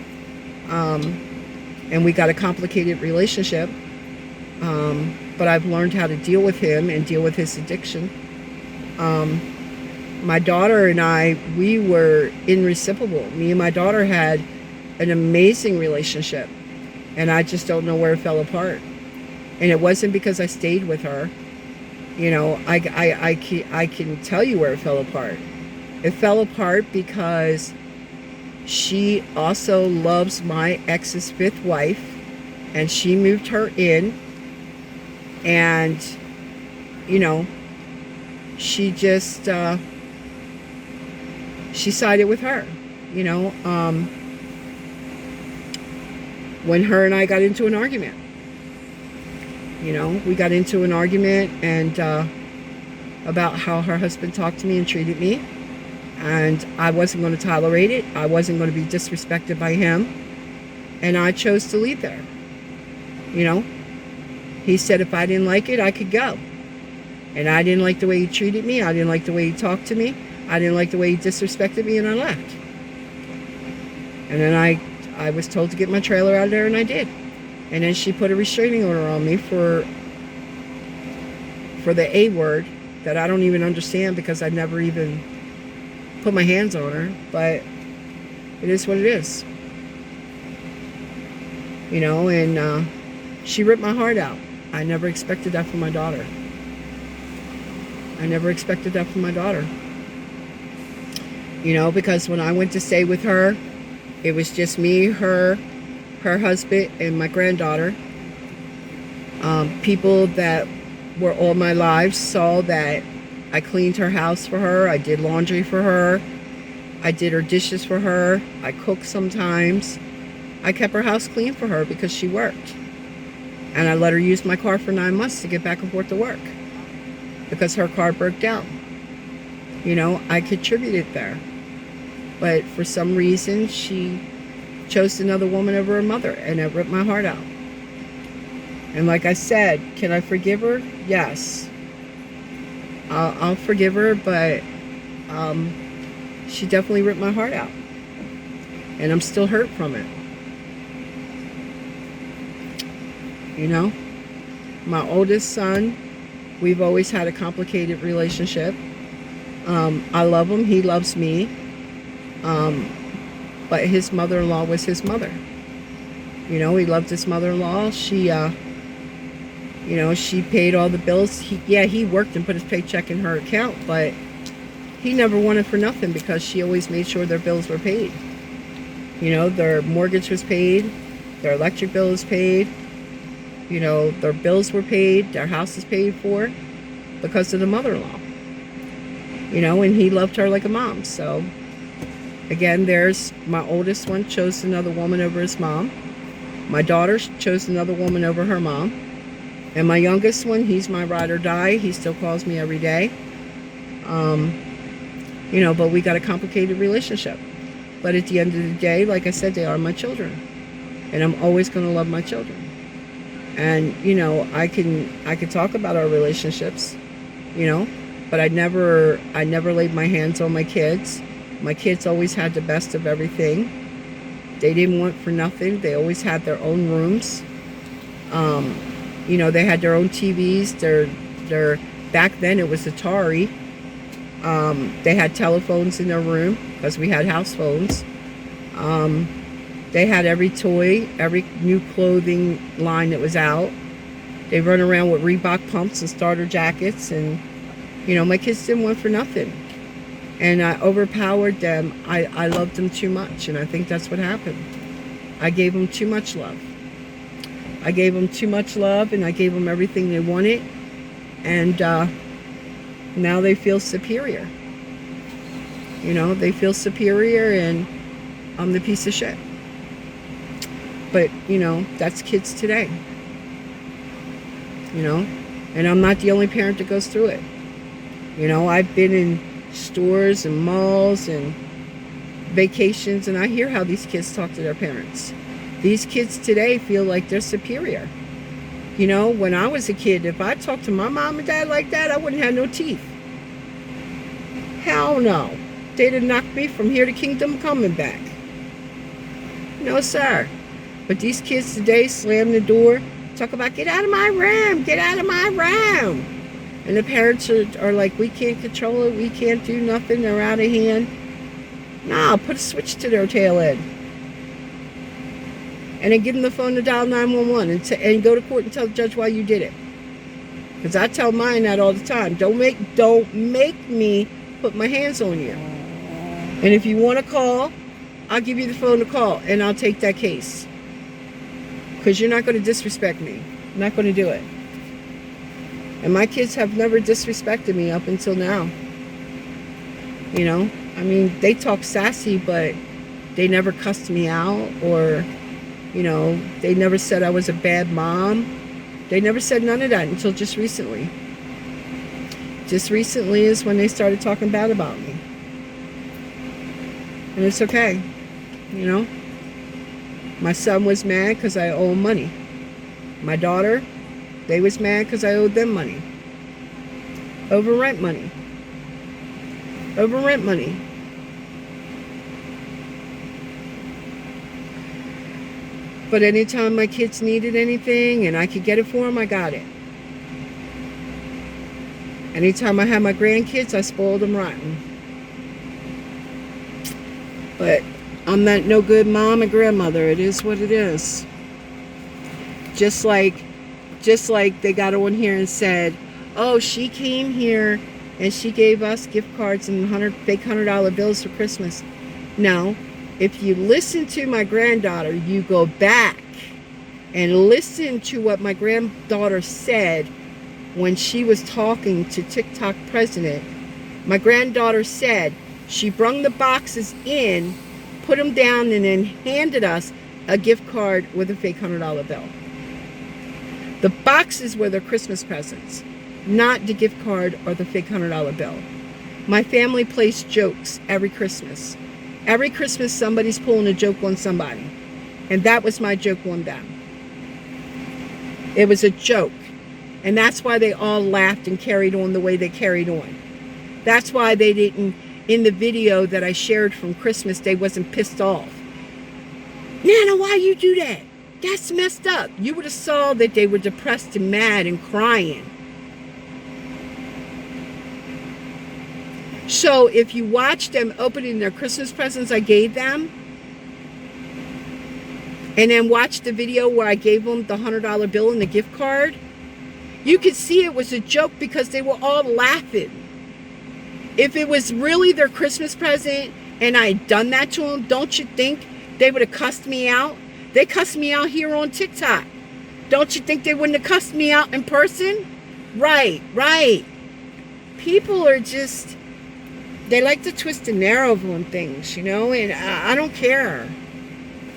And we got a complicated relationship. But I've learned how to deal with him and deal with his addiction. My daughter and I, we were irreciprocal. Me and my daughter had an amazing relationship. And I just don't know where it fell apart. And it wasn't because I stayed with her. You know, I can tell you where it fell apart. It fell apart because she also loves my ex's fifth wife, and she moved her in, and, you know, she just, she sided with her, you know, when her and I got into an argument. You know, we got into an argument and about how her husband talked to me and treated me. And I wasn't going to tolerate it. I wasn't going to be disrespected by him. And I chose to leave there. You know, he said if I didn't like it, I could go. And I didn't like the way he treated me. I didn't like the way he talked to me. I didn't like the way he disrespected me, and I left. And then I was told to get my trailer out of there, and I did. And then she put a restraining order on me for the A word that I don't even understand, because I never even put my hands on her. But it is what it is. You know, and she ripped my heart out. I never expected that from my daughter. I never expected that from my daughter. You know, because when I went to stay with her, it was just me, her husband, and my granddaughter. People that were all my lives saw that I cleaned her house for her. I did laundry for her. I did her dishes for her. I cooked sometimes. I kept her house clean for her because she worked. And I let her use my car for 9 months to get back and forth to work because her car broke down. You know, I contributed there. But for some reason, she chose another woman over her mother, and it ripped my heart out. And like I said, can I forgive her? Yes. I'll forgive her, but she definitely ripped my heart out. And I'm still hurt from it. You know? My oldest son, we've always had a complicated relationship. I love him. He loves me. But his mother-in-law was his mother. You know, he loved his mother-in-law. She, you know, she paid all the bills. He worked and put his paycheck in her account, but he never wanted for nothing because she always made sure their bills were paid. You know, their mortgage was paid, their electric bill was paid, you know, their bills were paid, their house is paid for because of the mother-in-law. you know, and he loved her like a mom. So again, there's my oldest one chose another woman over his mom. My daughter chose another woman over her mom. And my youngest one, he's my ride or die. He still calls me every day. You know, but we got a complicated relationship. But at the end of the day, like I said, they are my children. And I'm always going to love my children. And, you know, I can talk about our relationships, you know, but I never laid my hands on my kids. My kids always had the best of everything. They didn't want for nothing. They always had their own rooms. You know, they had their own TVs. Their back then it was Atari. They had telephones in their room because we had house phones. They had every toy, every new clothing line that was out. They run around with Reebok pumps and starter jackets, and you know, my kids didn't want for nothing. And I overpowered them. I loved them too much, and I think that's what happened. I gave them too much love. I gave them too much love, and I gave them everything they wanted. And now they feel superior. You know, they feel superior, and I'm the piece of shit. But, you know, that's kids today. You know, and I'm not the only parent that goes through it. You know, I've been in stores and malls and vacations, and I hear how these kids talk to their parents. These kids today feel like they're superior. You know, when I was a kid, if I talked to my mom and dad like that, I wouldn't have no teeth. Hell no. They'd have knocked me from here to kingdom coming back. No, sir. But these kids today slam the door, talk about, get out of my room, get out of my room. And the parents are like, we can't control it, we can't do nothing, they're out of hand. Nah, put a switch to their tail end. And then give them the phone to dial 911 and go to court and tell the judge why you did it. Because I tell mine that all the time. Don't make me put my hands on you. And if you want to call, I'll give you the phone to call, and I'll take that case. Because you're not going to disrespect me. I'm not going to do it. And my kids have never disrespected me up until now. You know? I mean, they talk sassy, but they never cussed me out, or, you know, they never said I was a bad mom. They never said none of that until just recently. Just recently is when they started talking bad about me. And it's okay. You know? My son was mad because I owe him money. My daughter, they was mad because I owed them money. Over rent money. Over rent money. But anytime my kids needed anything and I could get it for them, I got it. Anytime I had my grandkids, I spoiled them rotten. But I'm not no good mom and grandmother. It is what it is. Just like they got on here and said, oh, she came here and she gave us gift cards and fake $100 bills for Christmas. No. If you listen to my granddaughter, you go back and listen to what my granddaughter said when she was talking to TikTok president. My granddaughter said she brung the boxes in, put them down, and then handed us a gift card with a fake $100 bill. The boxes were their Christmas presents, not the gift card or the fake $100 bill. My family plays jokes every Christmas. Every Christmas, somebody's pulling a joke on somebody. And that was my joke on them. It was a joke. And that's why they all laughed and carried on the way they carried on. That's why they didn't, in the video that I shared from Christmas, they wasn't pissed off. Nana, why you do that? That's messed up. You would have saw that they were depressed and mad and crying. So if you watch them opening their Christmas presents I gave them, and then watch the video where I gave them the $100 bill and the gift card, you could see it was a joke because they were all laughing. If it was really their Christmas present and I had done that to them, don't you think they would have cussed me out? They cussed me out here on TikTok. Don't you think they wouldn't have cussed me out in person? Right. People are just, they like to twist and narrow on things, you know, and I don't care.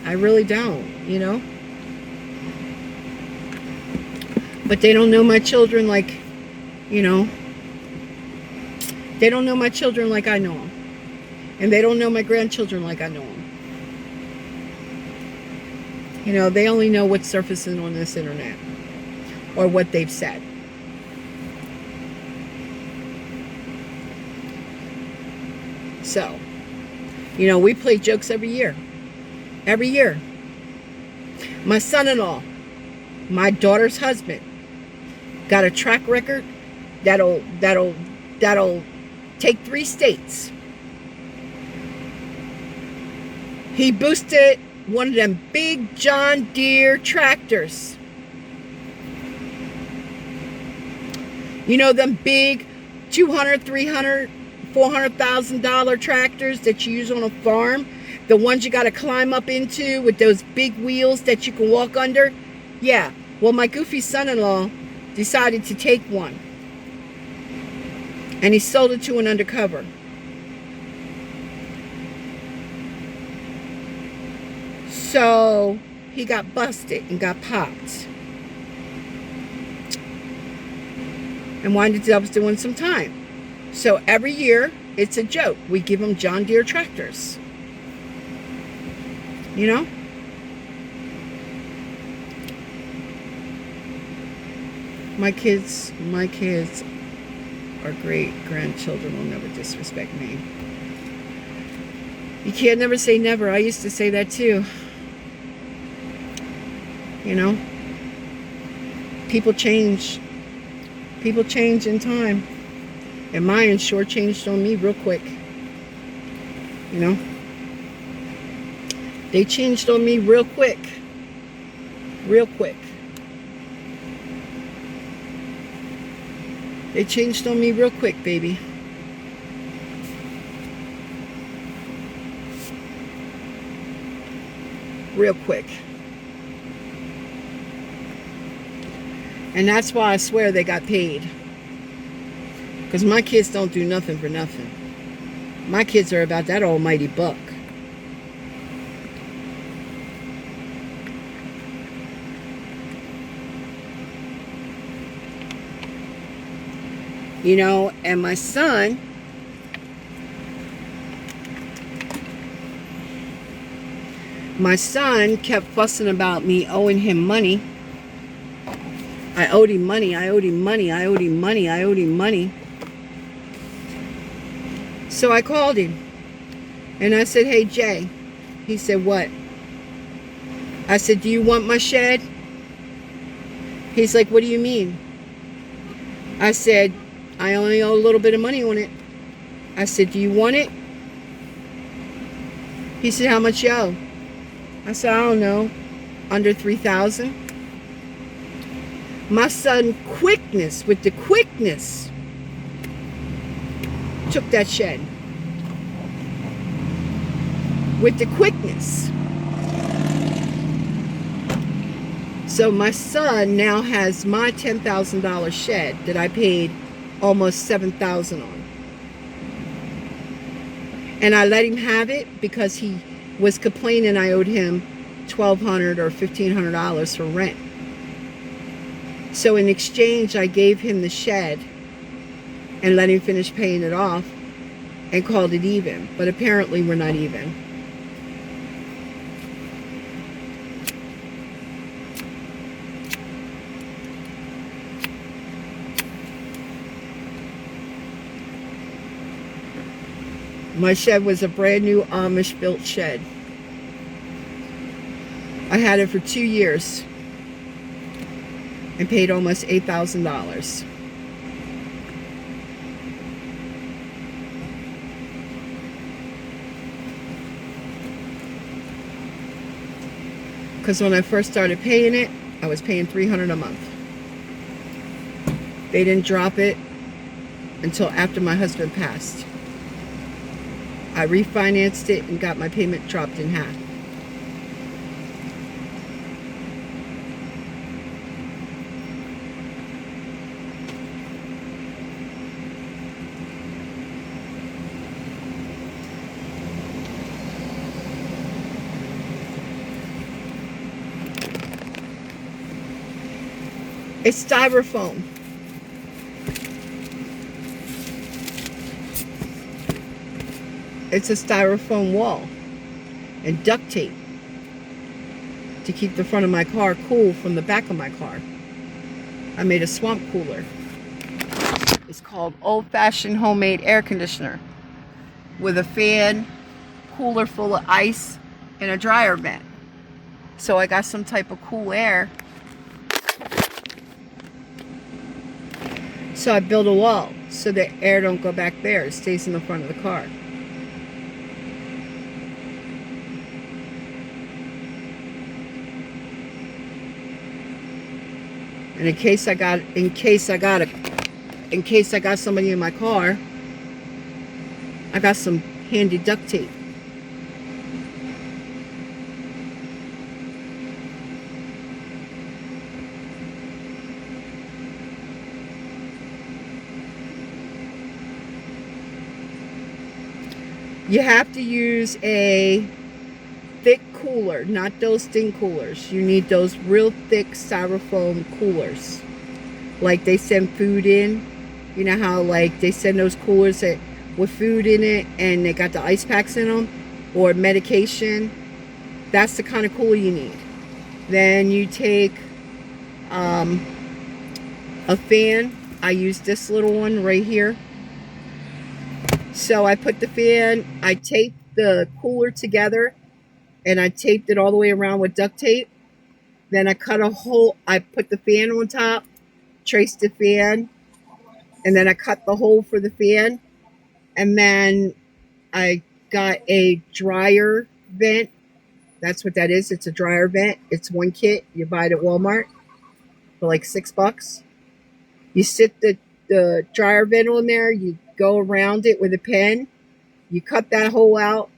I really don't, you know. But they don't know my children like, you know, they don't know my children like I know them. And they don't know my grandchildren like I know them. You know, they only know what's surfacing on this internet or what they've said. So, you know, we play jokes every year. Every year. My son-in-law, my daughter's husband, got a track record that'll take 3 states. He boosted one of them big John Deere tractors. You know, them big $200,000, $300,000, $400,000 tractors that you use on a farm? The ones you got to climb up into with those big wheels that you can walk under? Yeah. Well, my goofy son-in-law decided to take one. And he sold it to an undercover. So he got busted and got popped. And winded up doing some time. So every year, it's a joke. We give them John Deere tractors. You know? My kids are great grandchildren will never disrespect me. You can't never say never. I used to say that too. You know? People change. People change in time. And mine sure changed on me real quick. You know? They changed on me real quick. Real quick. They changed on me real quick, baby. Real quick. And that's why I swear they got paid. Because my kids don't do nothing for nothing. My kids are about that almighty buck. You know, and my son, kept fussing about me owing him money. I owed him money, I owed him money, I owed him money, I owed him money. So I called him. And I said, hey, Jay. He said, what? I said, do you want my shed? He's like, what do you mean? I said, I only owe a little bit of money on it. I said, do you want it? He said, how much you owe? I said, I don't know. Under $3,000. My son, with the quickness, took that shed. With the quickness. So my son now has my $10,000 shed that I paid almost $7,000 on. And I let him have it because he was complaining I owed him $1,200 or $1,500 for rent. So in exchange, I gave him the shed and let him finish paying it off and called it even. But apparently we're not even. My shed was a brand new Amish built shed. I had it for 2 years and paid almost $8,000. Because when I first started paying it, I was paying $300 a month. They didn't drop it until after my husband passed. I refinanced it and got my payment dropped in half. It's styrofoam. It's a styrofoam wall and duct tape to keep the front of my car cool from the back of my car. I made a swamp cooler. It's called Old Fashioned Homemade Air Conditioner with a fan, cooler full of ice, and a dryer vent. So I got some type of cool air. So I built a wall so the air don't go back there. It stays in the front of the car. And in case I got somebody in my car, I got some handy duct tape. You have to use a thick cooler, not those thin coolers. You need those real thick styrofoam coolers. Like they send food in. You know how like they send those coolers that with food in it and they got the ice packs in them, or medication. That's the kind of cooler you need. Then you take a fan. I use this little one right here. So I put the fan, I taped the cooler together, and I taped it all the way around with duct tape. Then I cut a hole, I put the fan on top, traced the fan, and then I cut the hole for the fan. And then I got a dryer vent. That's what that is. It's a dryer vent. It's one kit. You buy it at Walmart for like $6. You sit the dryer vent on there. You go around it with a pen. You cut that hole out.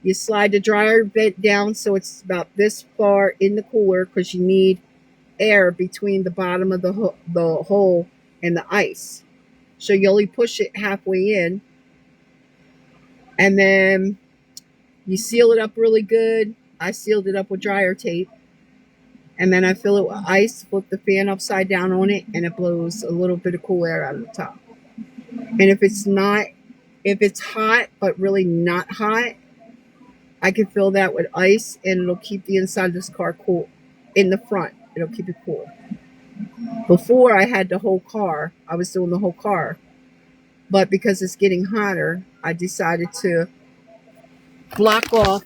You slide the dryer vent down so it's about this far in the cooler because you need air between the bottom of the hole and the ice. So you only push it halfway in. And then you seal it up really good. I sealed it up with dryer tape. And then I fill it with ice, flip the fan upside down on it, and it blows a little bit of cool air out of the top. And if it's hot, but really not hot, I can fill that with ice and it'll keep the inside of this car cool. In the front, it'll keep it cool. Before I had the whole car, I was doing the whole car. But because it's getting hotter, I decided to block off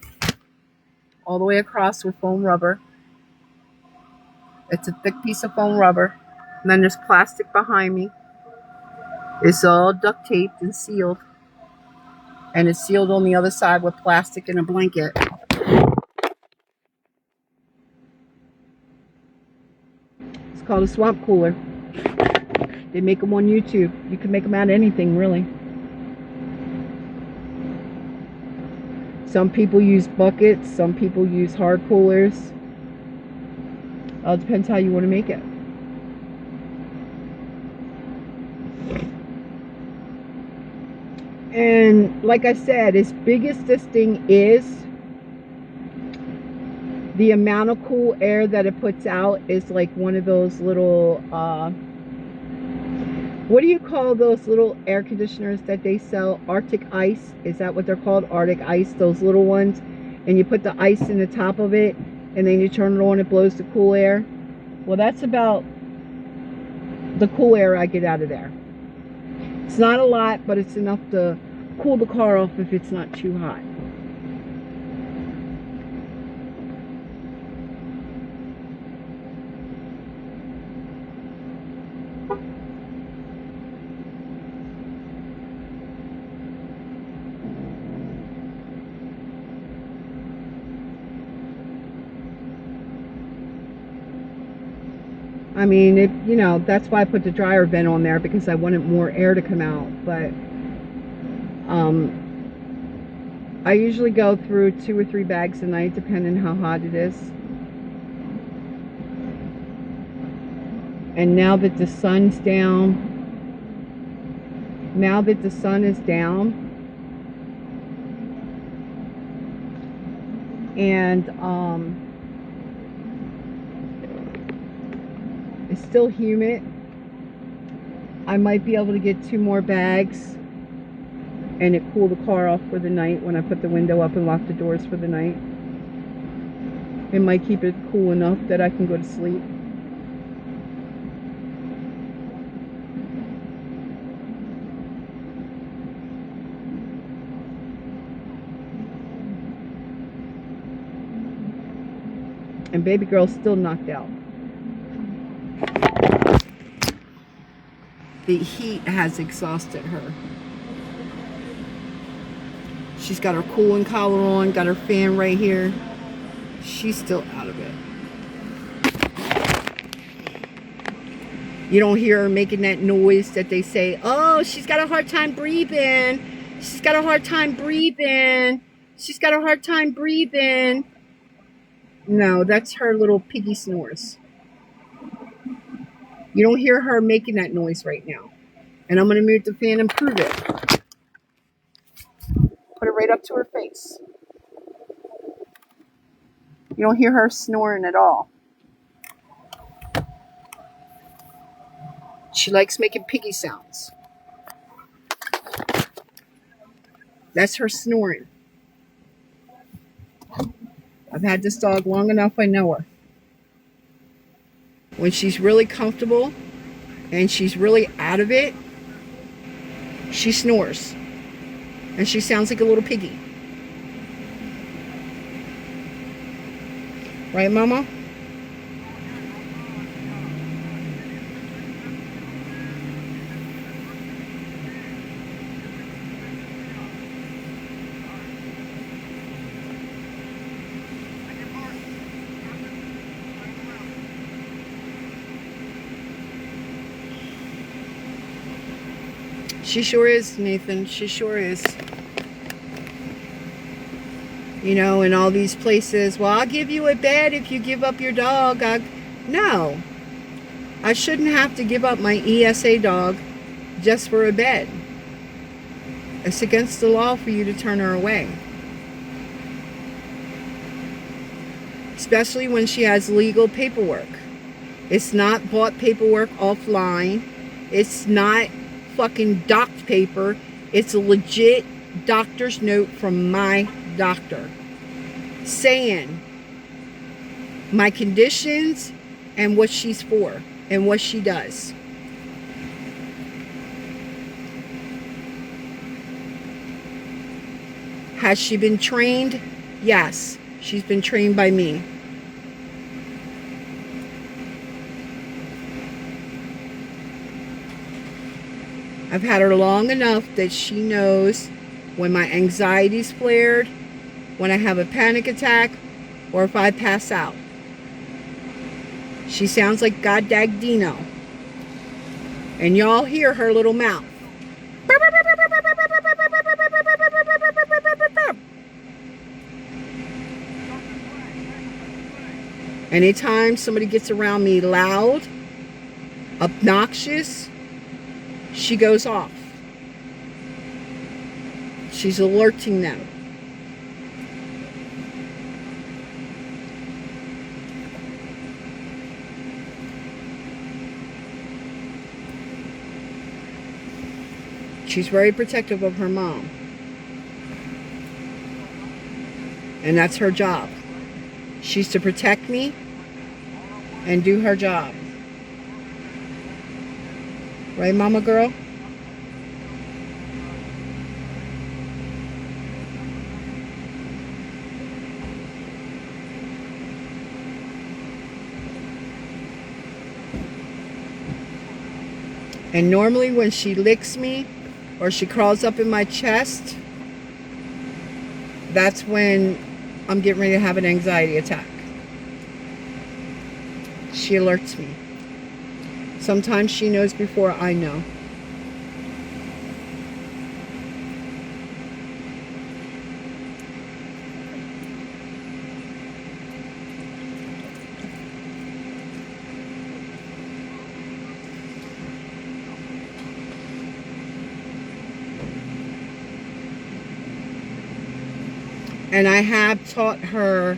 all the way across with foam rubber. It's a thick piece of foam rubber. And then there's plastic behind me. It's all duct taped and sealed. And it's sealed on the other side with plastic and a blanket. It's called a swamp cooler. They make them on YouTube. You can make them out of anything, really. Some people use buckets. Some people use hard coolers. It depends how you want to make it. And like I said, as big as this thing is, the amount of cool air that it puts out is like one of those little, what do you call those little air conditioners that they sell? Arctic Ice? Is that what they're called? Arctic Ice, those little ones. And you put the ice in the top of it, and then you turn it on, it blows the cool air. Well, that's about the cool air I get out of there. It's not a lot, but it's enough to cool the car off if it's not too hot. I mean, you know, that's why I put the dryer vent on there, because I wanted more air to come out. But I usually go through 2 or 3 bags a night, depending how hot it is. And now that the sun's down, and still humid. I might be able to get 2 more bags and it cool the car off for the night when I put the window up and lock the doors for the night. It might keep it cool enough that I can go to sleep. And baby girl's still knocked out. The heat has exhausted her. She's got her cooling collar on, got her fan right here. She's still out of it. You don't hear her making that noise that they say, oh, she's got a hard time breathing. She's got a hard time breathing. She's got a hard time breathing. No, that's her little piggy snores. You don't hear her making that noise right now. And I'm going to mute the fan and prove it. Put it right up to her face. You don't hear her snoring at all. She likes making piggy sounds. That's her snoring. I've had this dog long enough, I know her. When she's really comfortable and she's really out of it, she snores. And she sounds like a little piggy. Right, Mama? She sure is, Nathan. She sure is. You know, in all these places, well, I'll give you a bed if you give up your dog. No. I shouldn't have to give up my ESA dog just for a bed. It's against the law for you to turn her away. Especially when she has legal paperwork. It's not bought paperwork offline. It's not fucking docked paper. It's a legit doctor's note from my doctor saying my conditions and what she's for and what she does. Has she been trained? Yes, she's been trained by me. I've had her long enough that she knows when my anxiety's flared, when I have a panic attack, or if I pass out. She sounds like Goddag Dino. And y'all hear her little mouth. Anytime somebody gets around me loud, obnoxious, she goes off. She's alerting them. She's very protective of her mom. And that's her job. She's to protect me and do her job. Right, mama girl? And normally when she licks me or she crawls up in my chest, that's when I'm getting ready to have an anxiety attack. She alerts me. Sometimes she knows before I know. And I have taught her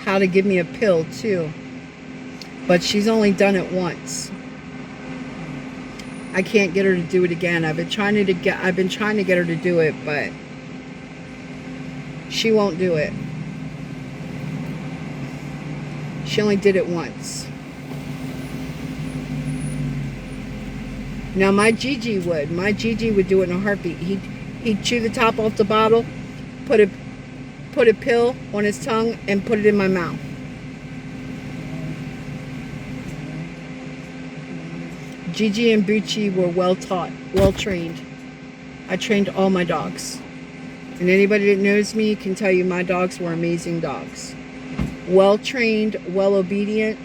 how to give me a pill too. but she's only done it once. I can't get her to do it again. I've been trying to get her to do it, but she won't do it. She only did it once. Now my Gigi would. My Gigi would do it in a heartbeat. He'd chew the top off the bottle, put a pill on his tongue, and put it in my mouth. Gigi and Bucci were well taught, well trained. I trained all my dogs. And anybody that knows me can tell you my dogs were amazing dogs. Well trained, well obedient.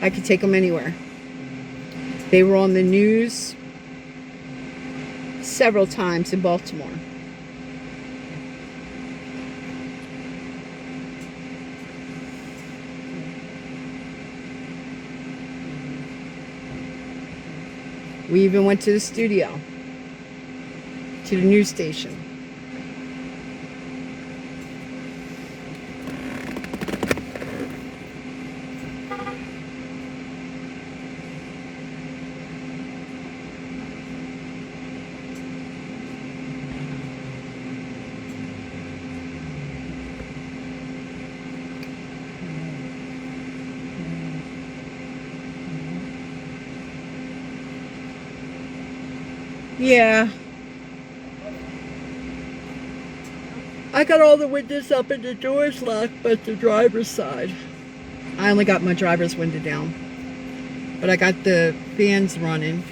I could take them anywhere. They were on the news several times in Baltimore. We even went to the studio, to the news station. Yeah. I got all the windows up and the doors locked, but the driver's side. I only got my driver's window down. But I got the fans running.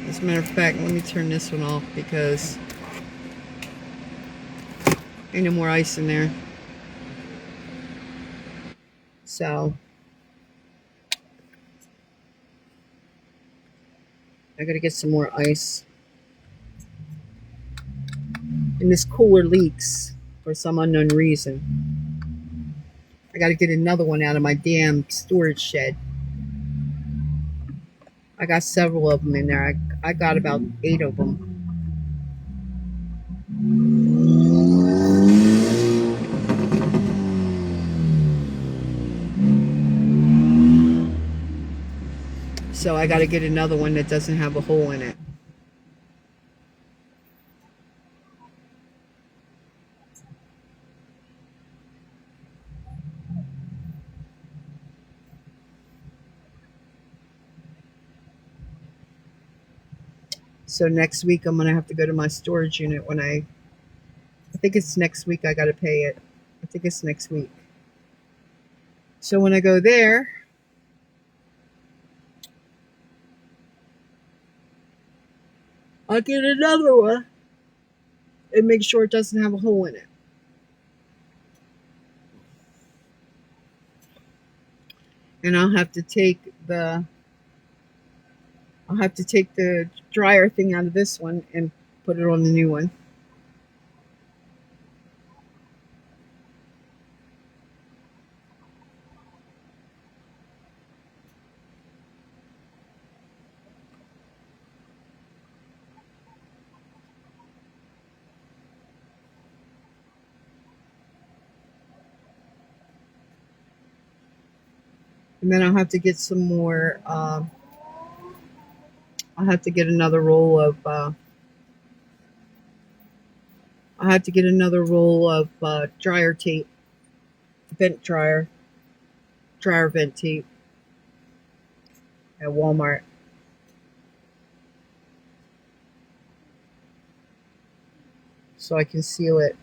As a matter of fact, let me turn this one off because ain't no more ice in there. So I gotta get some more ice. And this cooler leaks for some unknown reason. I gotta get another one out of my damn storage shed. I got several of them in there. I got about 8 of them. So I gotta get another one that doesn't have a hole in it. So next week I'm gonna have to go to my storage unit when I think it's next week I gotta pay it. I think it's next week. So when I go there, I'll get another one and make sure it doesn't have a hole in it. And I'll have to take the dryer thing out of this one and put it on the new one. And then I'll have to get some more. I'll have to get another roll of. I'll have to get another roll of dryer tape, dryer vent tape at Walmart. So I can seal it.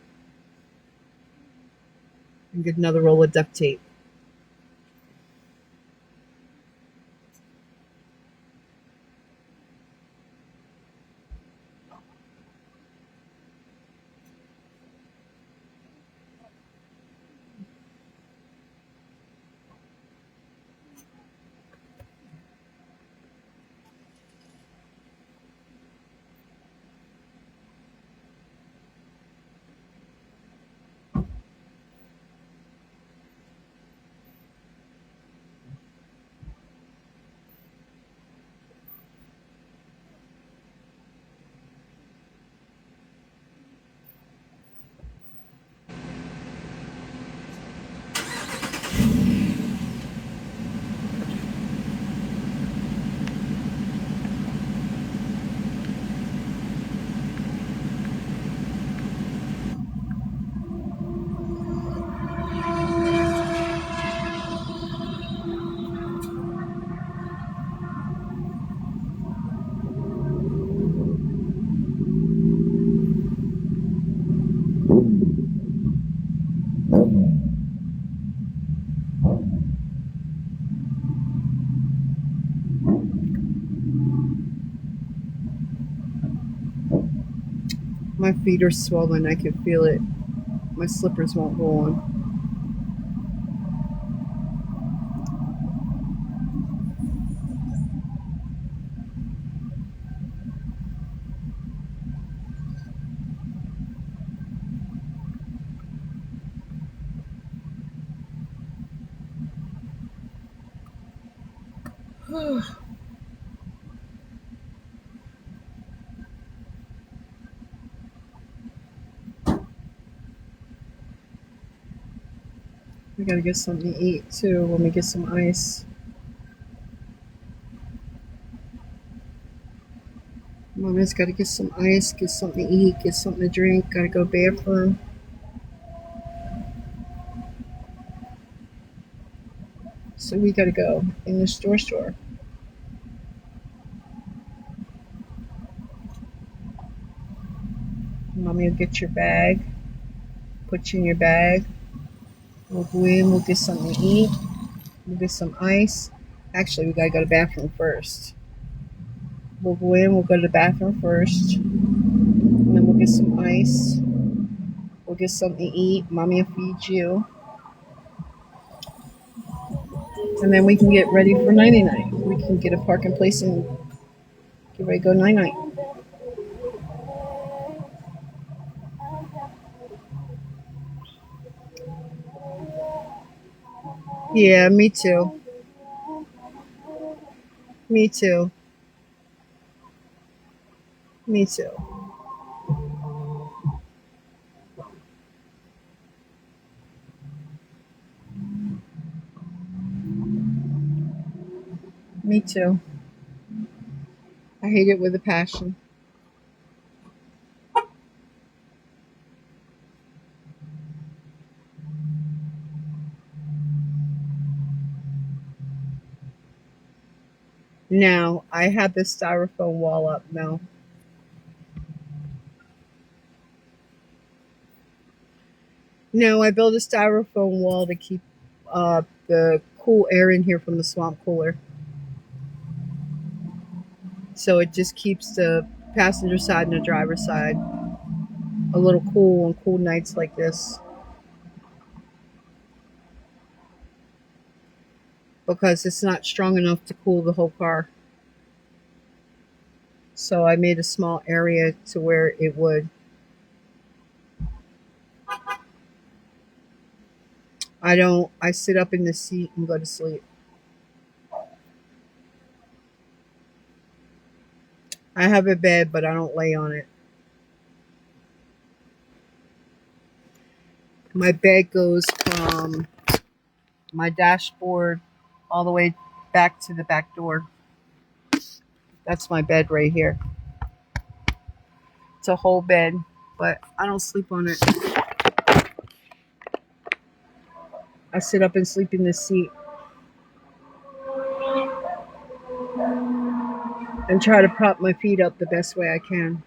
And get another roll of duct tape. My feet are swollen. I can feel it. My slippers won't go on. We gotta get something to eat too. Let me get some ice. Mommy's gotta get some ice, get something to eat, get something to drink. Gotta go bathroom. So we gotta go in the store. Mommy will get your bag, put you in your bag. We'll go in, we'll get something to eat, we'll get some ice. Actually, we gotta go to the bathroom first. We'll go in, we'll go to the bathroom first, and then we'll get some ice. We'll get something to eat. Mommy will feed you. And then we can get ready for nighty night. We can get a parking place and get ready to go night night. Yeah, me too. Me too. Me too. Me too. I hate it with a passion. Now, I have this styrofoam wall up now. No, I built a styrofoam wall to keep the cool air in here from the swamp cooler. So it just keeps the passenger side and the driver's side a little cool on cool nights like this. Because it's not strong enough to cool the whole car. So I made a small area to where it would. I sit up in the seat and go to sleep. I have a bed, but I don't lay on it. My bed goes from my dashboard all the way back to the back door. That's my bed right here. It's a whole bed, but I don't sleep on it. I sit up and sleep in the seat and try to prop my feet up the best way I can.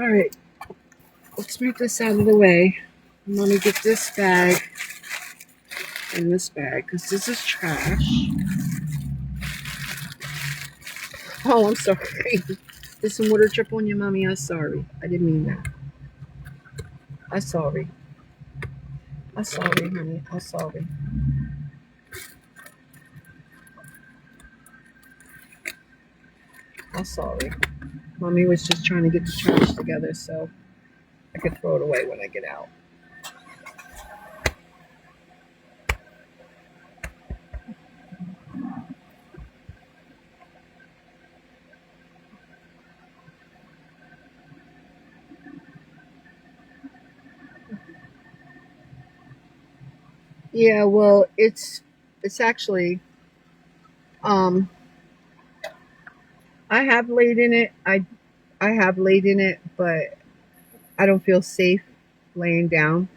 All right, let's move this out of the way. Let me get this bag in this bag because this is trash. Oh, I'm sorry. There's some water drip on your mommy. I'm sorry. I didn't mean that. I'm sorry. I'm sorry, honey. I'm sorry. I'm sorry. Mommy was just trying to get the trash together so I could throw it away when I get out. Yeah, well, it's actually um I have laid in it. I have laid in it, but I don't feel safe laying down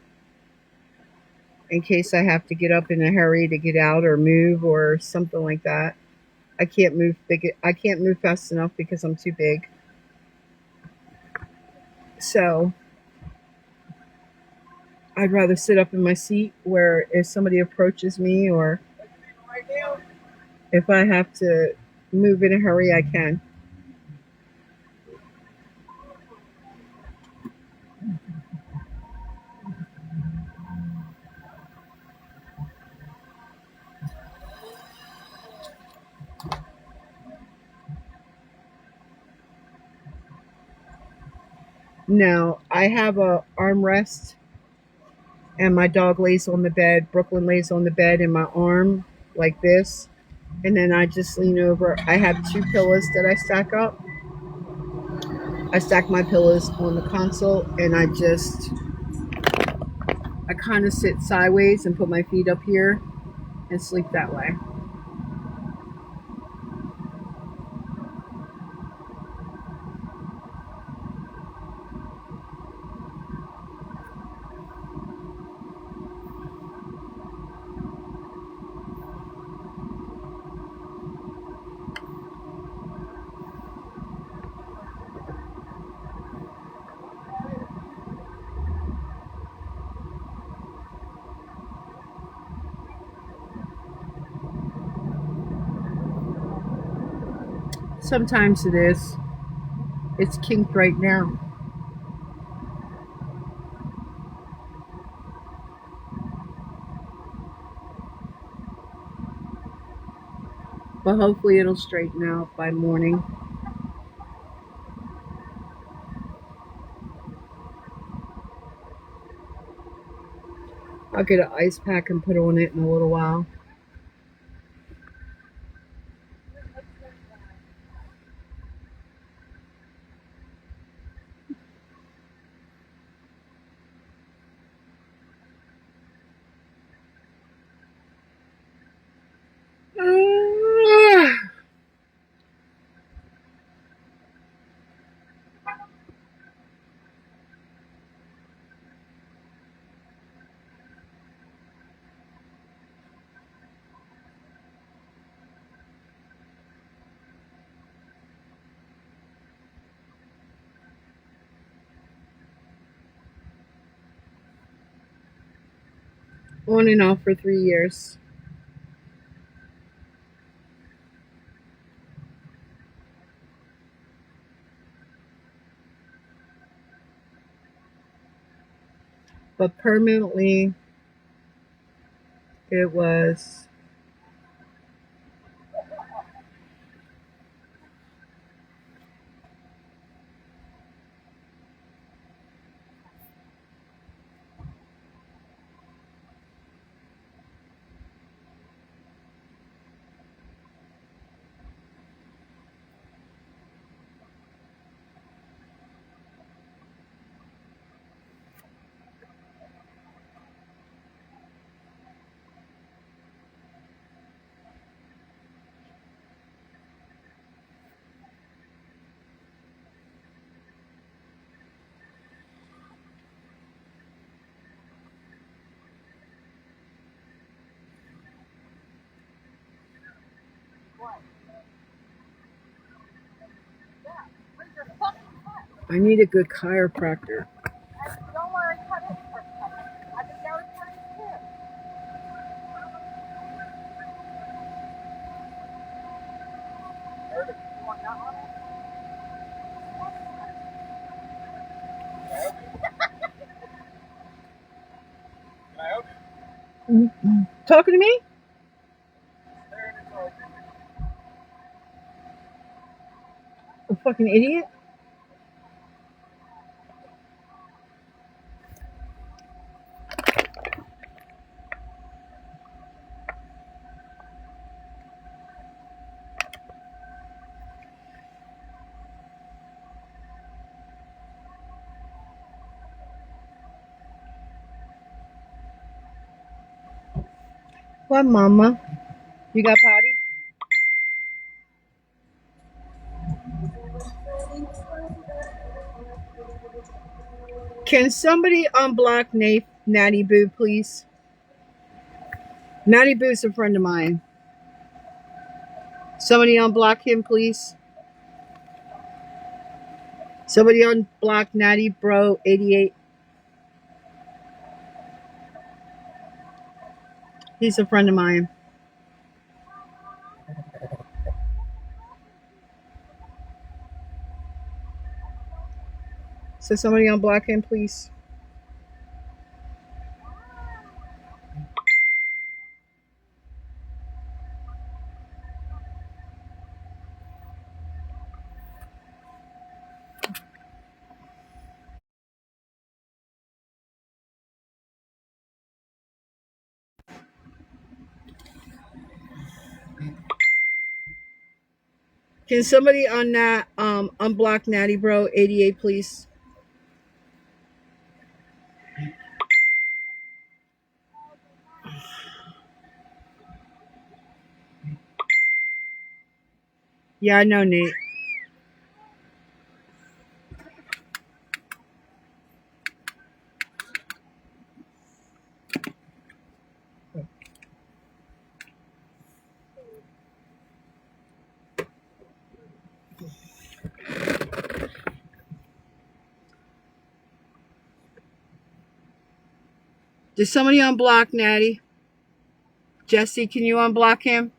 in case I have to get up in a hurry to get out or move or something like that. I can't move big. I can't move fast enough because I'm too big. So I'd rather sit up in my seat where if somebody approaches me or if I have to move in a hurry, I can. Now, I have a armrest and my dog lays on the bed. Brooklyn lays on the bed in my arm like this. And then I just lean over. I have 2 pillows that I stack up. I stack my pillows on the console and I kind of sit sideways and put my feet up here and sleep that way. Sometimes it is. It's kinked right now. But hopefully it'll straighten out by morning. I'll get an ice pack and put on it in a little while. On and off for 3 years. But permanently, it was I need a good chiropractor. Don't worry, cut it. I think that was pretty too. You want that on it? Can I help you? Talking to me? A fucking idiot? What, mama? You got potty? Can somebody unblock Natty Boo, please? Natty Boo's a friend of mine. Somebody unblock him, please. Somebody unblock Natty Bro 88. He's a friend of mine. So somebody unblock him, please. Can somebody on that unblock Natty Bro 88, please? Yeah, I know, Nate. Did somebody unblock Natty? Jesse, can you unblock him?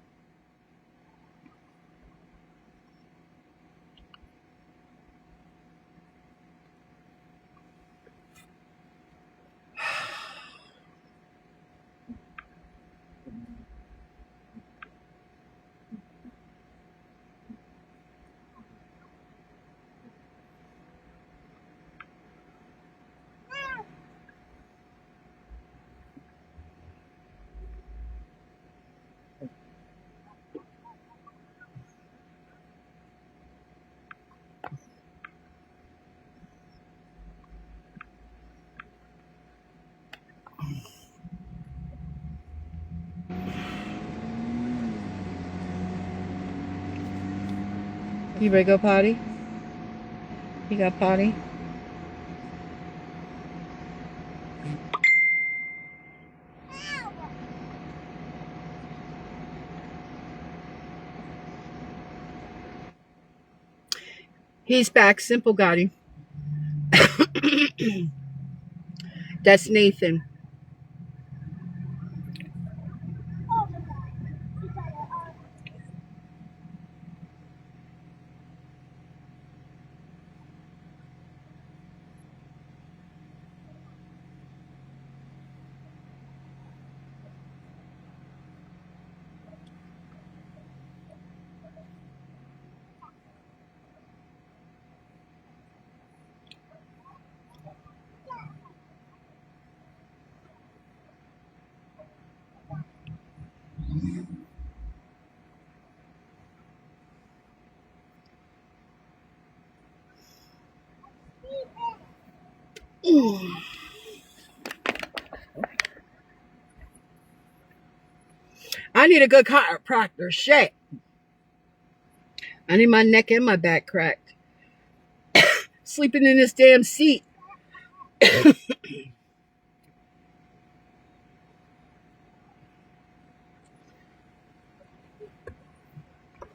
You ready to go potty? You got potty? He's back. Simple got him. That's Nathan. I need a good chiropractor. Shit. I need my neck and my back cracked. Sleeping in this damn seat.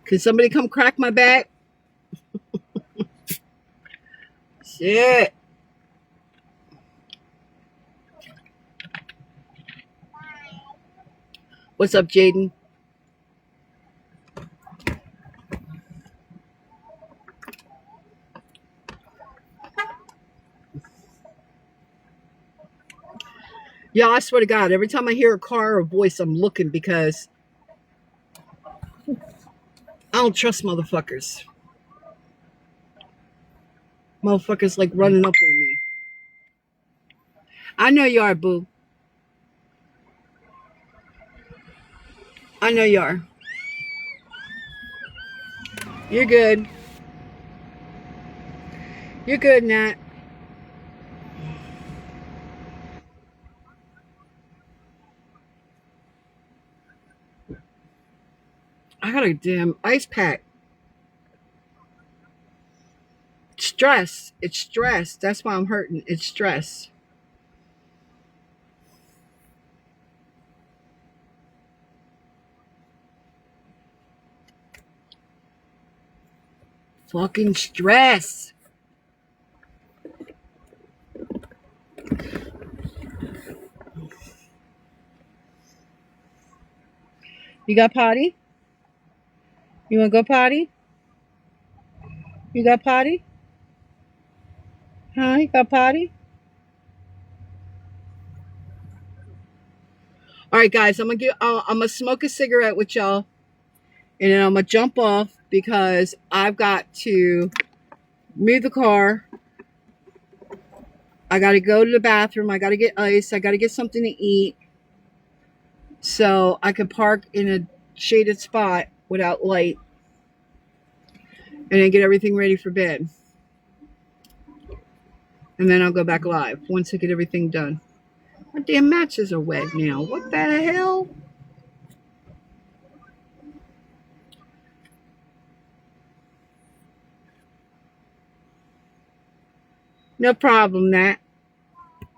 Can somebody come crack my back? Shit. What's up, Jaden? Yeah, I swear to God, every time I hear a car or a voice, I'm looking because I don't trust motherfuckers. Motherfuckers like running up on me. I know you are, boo. I know you are. You're good. You're good, Nat. I got a damn ice pack. Stress. It's stress. That's why I'm hurting. It's stress. Fucking stress. You got potty? You want to go potty? You got potty? Huh? You got potty? All right, guys. I'm gonna smoke a cigarette with y'all, and then I'm gonna jump off because I've got to move the car. I got to go to the bathroom. I got to get ice. I got to get something to eat so I can park in a shaded spot without light, and then get everything ready for bed. And then I'll go back live once I get everything done. My damn matches are wet now. What the hell? No problem, Nat.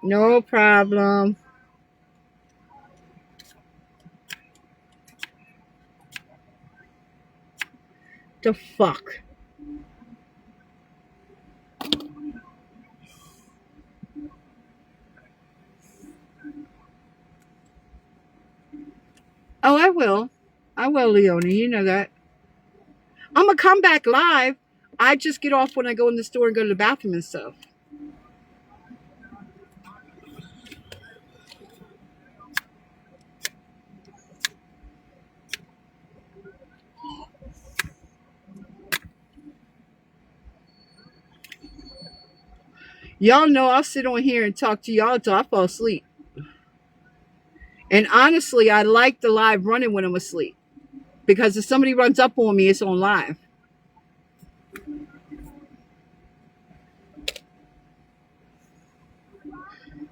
No problem. The fuck? Oh, I will. I will, Leonie. You know that. I'm going to come back live. I just get off when I go in the store and go to the bathroom and stuff. Y'all know I'll sit on here and talk to y'all until I fall asleep. And honestly, I like the live running when I'm asleep. Because if somebody runs up on me, it's on live.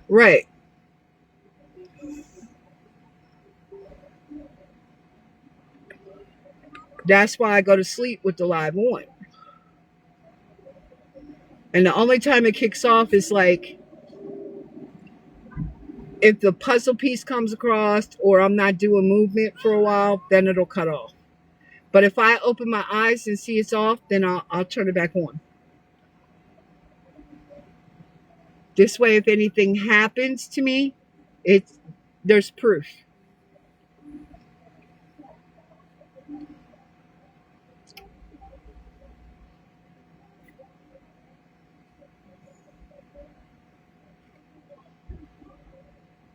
Right. That's why I go to sleep with the live on. And the only time it kicks off is like if the puzzle piece comes across or I'm not doing movement for a while, then it'll cut off. But if I open my eyes and see it's off, then I'll turn it back on. This way, if anything happens to me, there's proof.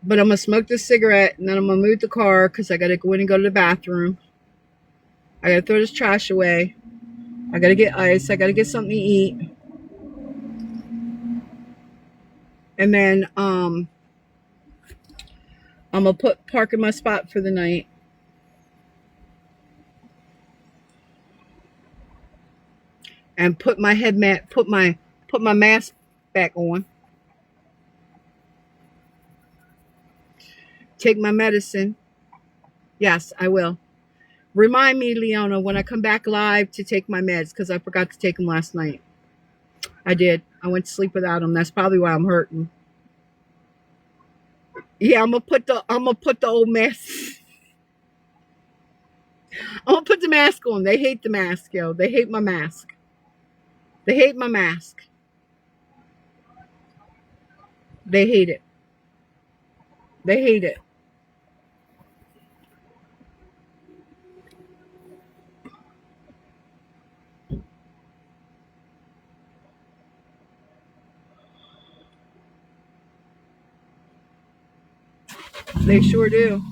But I'm going to smoke this cigarette and then I'm going to move the car because I got to go in and go to the bathroom. I got to throw this trash away. I got to get ice. I got to get something to eat. And then I'm going to park in my spot for the night. And put my mask back on. Take my medicine. Yes, I will. Remind me, Leona, when I come back live to take my meds because I forgot to take them last night. I did. I went to sleep without them. That's probably why I'm hurting. Yeah, I'm gonna put the old mask. I'm gonna put the mask on. They hate the mask, yo. They hate my mask. They hate my mask. They hate it. They hate it. They sure do.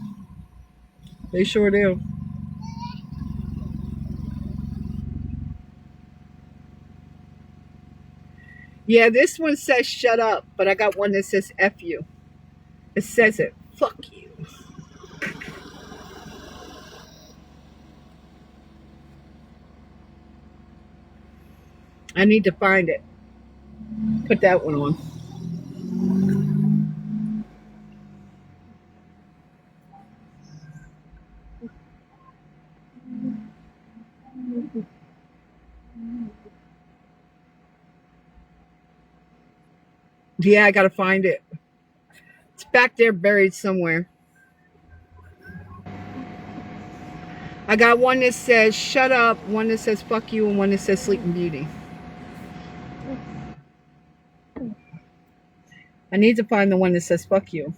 They sure do. Yeah, this one says shut up, but I got one that says F you. It says it. Fuck you. I need to find it. Put that one on. Yeah, I gotta find it. It's back there buried somewhere. I got one that says shut up, one that says fuck you, and one that says Sleeping Beauty. I need to find the one that says fuck you.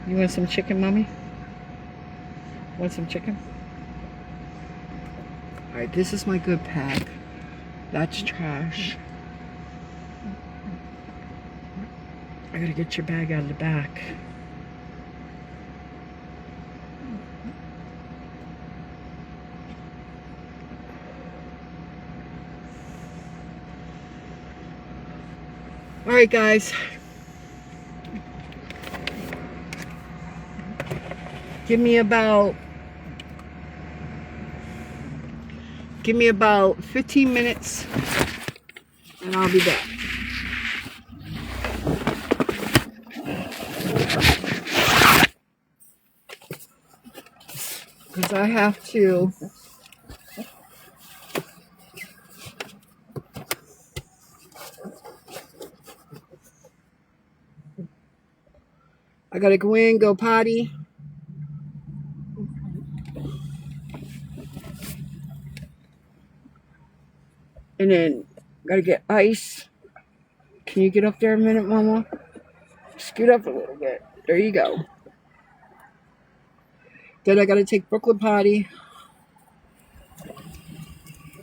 You want some chicken, mommy? Want some chicken? Alright, this is my good pack. That's trash. I gotta get your bag out of the back. Alright, guys. Give me about 15 minutes and I'll be back. Because I have to I gotta go in, go potty. And then gotta get ice. Can you get up there a minute, Mama? Scoot up a little bit. There you go. Then I gotta take Brooklyn potty.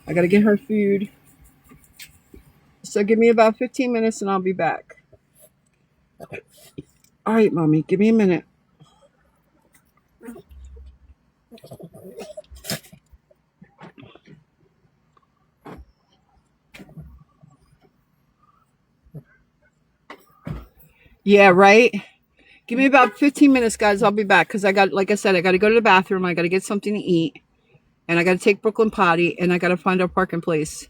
I gotta get her food. So give me about 15 minutes and I'll be back. All right, Mommy, give me a minute. Yeah, right? Give me about 15 minutes, guys. I'll be back because like I said, I got to go to the bathroom. I got to get something to eat. And I got to take Brooklyn potty. And I got to find our parking place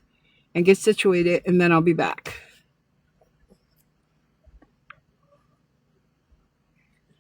and get situated. And then I'll be back.